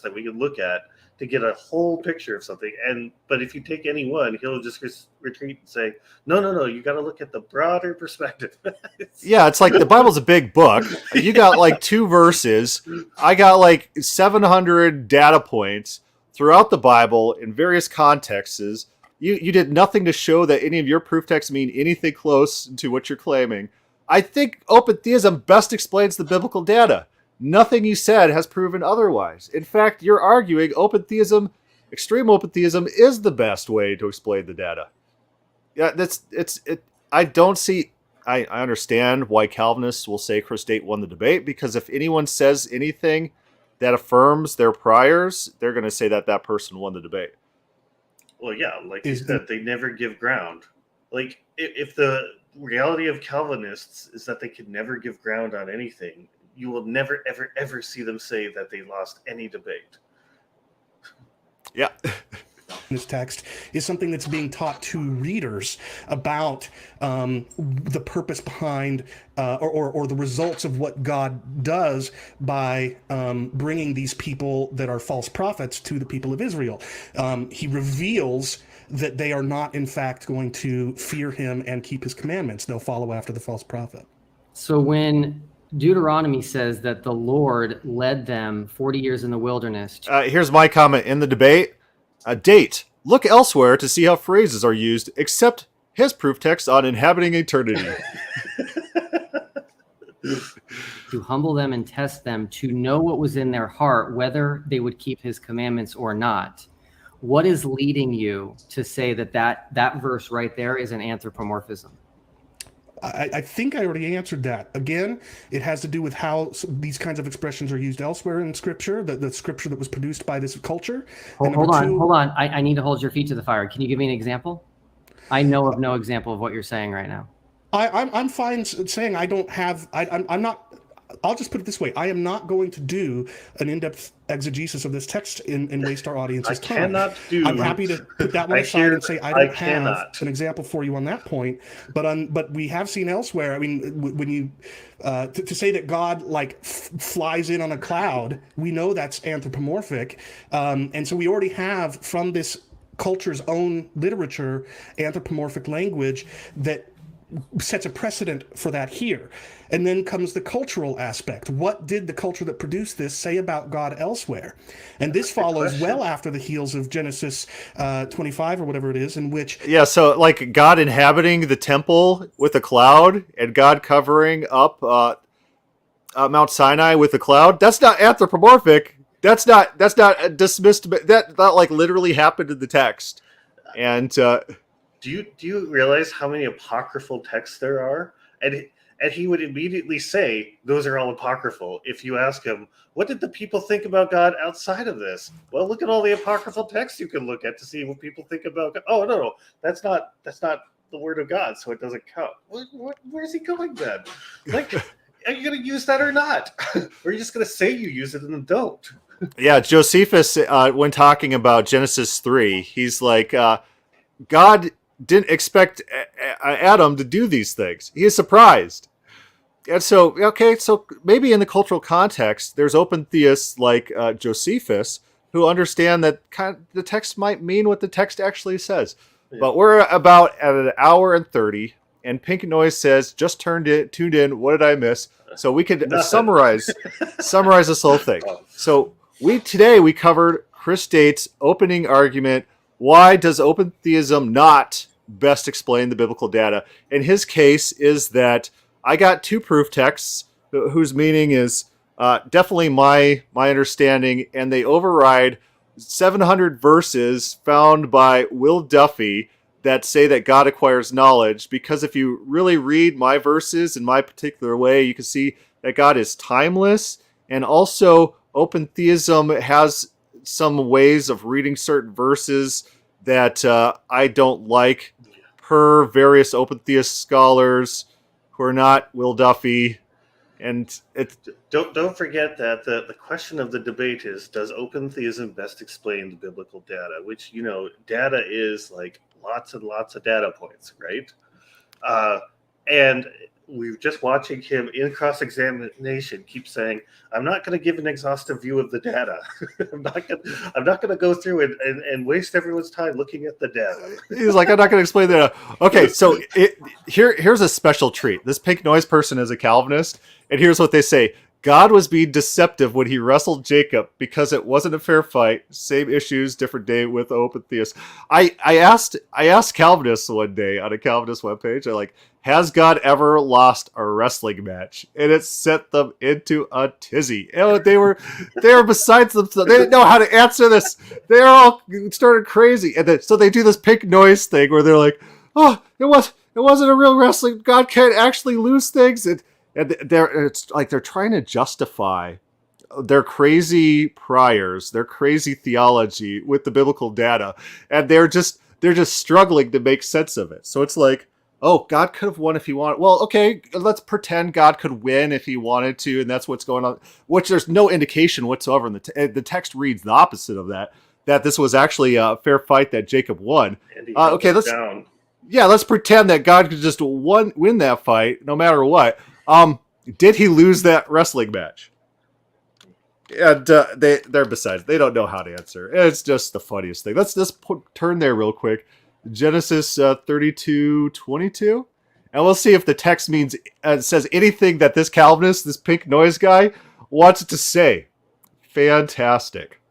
that we can look at to get a whole picture of something. But if you take any one, he'll just retreat and say, no, you got to look at the broader perspective. It's like the Bible's a big book. You got like 2 verses. I got like 700 data points throughout the Bible in various contexts. You did nothing to show that any of your proof texts mean anything close to what you're claiming. I think open theism best explains the biblical data. Nothing you said has proven otherwise. In fact, you're arguing open theism, extreme open theism, is the best way to explain the data. Yeah, I don't see. I understand why Calvinists will say Chris Date won the debate, because if anyone says anything that affirms their priors, they're going to say that person won the debate. Well, yeah, like you said, they never give ground. Like if the reality of Calvinists is that they can never give ground on anything. You will never, ever, ever see them say that they lost any debate. Yeah. This text is something that's being taught to readers about the purpose behind or the results of what God does by bringing these people that are false prophets to the people of Israel. He reveals that they are not, in fact, going to fear him and keep his commandments. They'll follow after the false prophet. So when Deuteronomy says that the Lord led them 40 years in the wilderness. Here's my comment in the debate. Date. Look elsewhere to see how phrases are used, except his proof text on inhabiting eternity. To humble them and test them, to know what was in their heart, whether they would keep his commandments or not. What is leading you to say that verse right there is an anthropomorphism? I think I already answered that. Again, it has to do with how these kinds of expressions are used elsewhere in Scripture, the Scripture that was produced by this culture. Hold on. I need to hold your feet to the fire. Can you give me an example? I know of no example of what you're saying right now. I'm fine saying I don't have. I'm not. I'll just put it this way. I am not going to do an in-depth exegesis of this text and waste our audience's time. I'm happy to put that one aside and say I don't have an example for you on that point. But we have seen elsewhere. I mean, when you to say that God flies in on a cloud, we know that's anthropomorphic, and so we already have from this culture's own literature anthropomorphic language that sets a precedent for that here. And then comes the cultural aspect. What did the culture that produced this say about God elsewhere? And this follows well after the heels of Genesis 25 or whatever it is, in which... Yeah, so like God inhabiting the temple with a cloud and God covering up Mount Sinai with a cloud, that's not anthropomorphic. That's not dismissed. That like literally happened in the text. And... Do you realize how many apocryphal texts there are? And he would immediately say, those are all apocryphal. If you ask him, what did the people think about God outside of this? Well, look at all the apocryphal texts you can look at to see what people think about God. Oh, no, that's not the word of God, so it doesn't count. Where's he going then? Like, are you going to use that or not? Or are you just going to say you use it and then don't? Yeah, Josephus, when talking about Genesis 3, he's like, God didn't expect Adam to do these things. He is surprised. And so maybe in the cultural context, there's open theists like Josephus who understand that the text might mean what the text actually says. Yeah. But we're about at an hour and 30, and Pink Noise says, just tuned in, what did I miss? So we could summarize this whole thing. So today we covered Chris Date's opening argument. Why does open theism not best explain the biblical data? In his case is that I got two proof texts whose meaning is definitely my understanding, and they override 700 verses found by Will Duffy that say that God acquires knowledge, because if you really read my verses in my particular way, you can see that God is timeless, and also open theism has some ways of reading certain verses that I don't like, per various open theist scholars who are not Will Duffy. And don't forget that the question of the debate is, does open theism best explain the biblical data? Which, data is like lots and lots of data points, right? And we're just watching him in cross-examination keep saying, I'm not going to give an exhaustive view of the data. I'm not going to go through and waste everyone's time looking at the data. He's like, I'm not going to explain that. Okay, so here's a special treat. This Pink Noise person is a Calvinist, and here's what they say. God was being deceptive when he wrestled Jacob because it wasn't a fair fight. Same issues, different day with open theists. I asked Calvinists one day on a Calvinist webpage, has God ever lost a wrestling match? And it sent them into a tizzy. They were besides themselves. They didn't know how to answer this. They all started crazy. And so they do this Pink Noise thing where they're like, oh, it wasn't a real wrestling. God can't actually lose things. And it's like they're trying to justify their crazy priors, their crazy theology with the biblical data, and they're just struggling to make sense of it. So it's like, Oh, God could have won if he wanted. Well, okay, let's pretend God could win if he wanted to, and that's what's going on. Which there's no indication whatsoever in the text reads the opposite of that. That this was actually a fair fight that Jacob won. And he held Okay, us down. let's pretend that God could just win that fight no matter what. Did he lose that wrestling match? And they're besides. They don't know how to answer. It's just the funniest thing. Let's just turn there real quick. Genesis 32:22, and we'll see if the text means says anything that this Calvinist, this pink noise guy, wants it to say. Fantastic.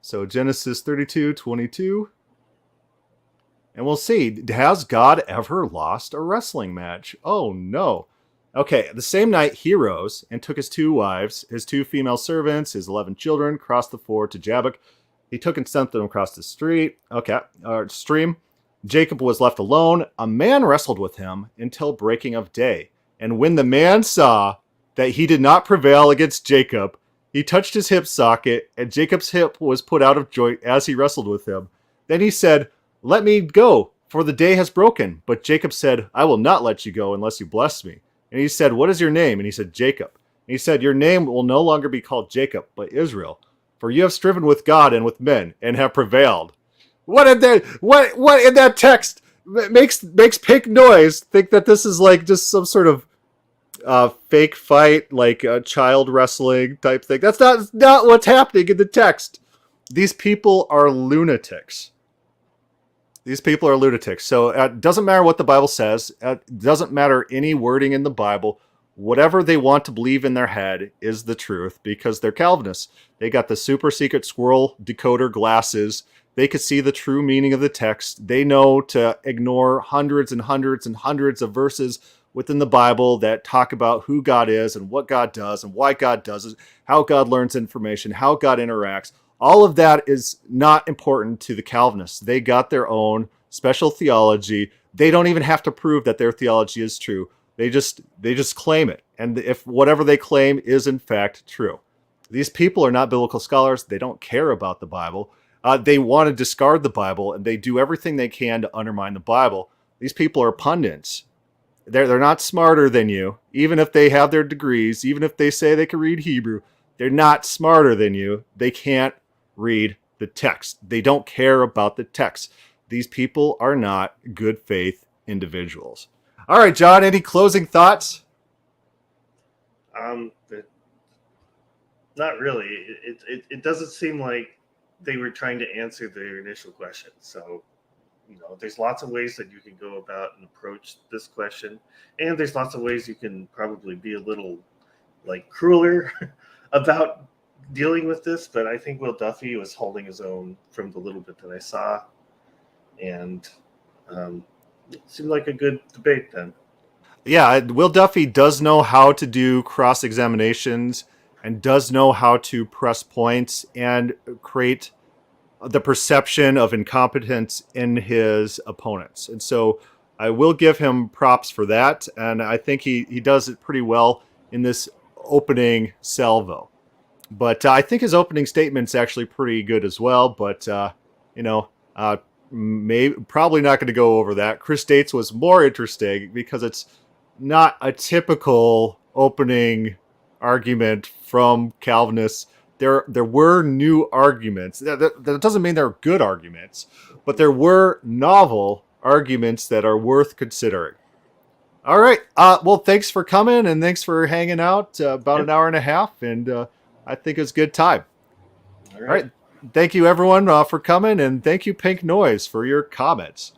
So Genesis 32:22, and we'll see. Has God ever lost a wrestling match? Oh no. Okay, the same night he rose and took his 2 wives, his 2 female servants, his 11 children, crossed the ford to Jabbok. He took and sent them across the stream. Jacob was left alone. A man wrestled with him until breaking of day. And when the man saw that he did not prevail against Jacob, he touched his hip socket, and Jacob's hip was put out of joint as he wrestled with him. Then he said, "Let me go, for the day has broken." But Jacob said, "I will not let you go unless you bless me." And he said, "What is your name?" And he said, "Jacob." And he said, "Your name will no longer be called Jacob, but Israel, for you have striven with God and with men, and have prevailed." What in that text makes pink noise think that this is like just some sort of fake fight, like a child wrestling type thing? That's not what's happening in the text. These people are lunatics. So it doesn't matter what the Bible says. It doesn't matter any wording in the Bible. Whatever they want to believe in their head is the truth, because they're Calvinists. They got the super secret squirrel decoder glasses. They could see the true meaning of the text. They know to ignore hundreds and hundreds and hundreds of verses within the Bible that talk about who God is and what God does and why God does it, how God learns information, how God interacts. All of that is not important to the Calvinists. They got their own special theology. They don't even have to prove that their theology is true. They just claim it. And if whatever they claim is in fact true. These people are not biblical scholars. They don't care about the Bible. They want to discard the Bible, and they do everything they can to undermine the Bible. These people are pundits. They're not smarter than you, even if they have their degrees, even if they say they can read Hebrew. They're not smarter than you. They can't read the text. They don't care about the text. These people are not good faith individuals. All right, John, any closing thoughts? Not really. It doesn't seem like they were trying to answer their initial question. So, there's lots of ways that you can go about and approach this question. And there's lots of ways you can probably be a little crueler about dealing with this. But I think Will Duffy was holding his own from the little bit that I saw. And it seemed like a good debate then. Yeah, Will Duffy does know how to do cross-examinations and does know how to press points and create the perception of incompetence in his opponents. And so I will give him props for that. And I think he does it pretty well in this opening salvo. But I think his opening statement's actually pretty good as well. But, probably not going to go over that. Chris Dates was more interesting because it's not a typical opening argument from Calvinists. There were new arguments. That doesn't mean they're good arguments, but there were novel arguments that are worth considering. All right. Well, thanks for coming and thanks for hanging out about an hour and a half. And I think it was a good time. All right. Thank you, everyone, for coming. And thank you, Pink Noise, for your comments.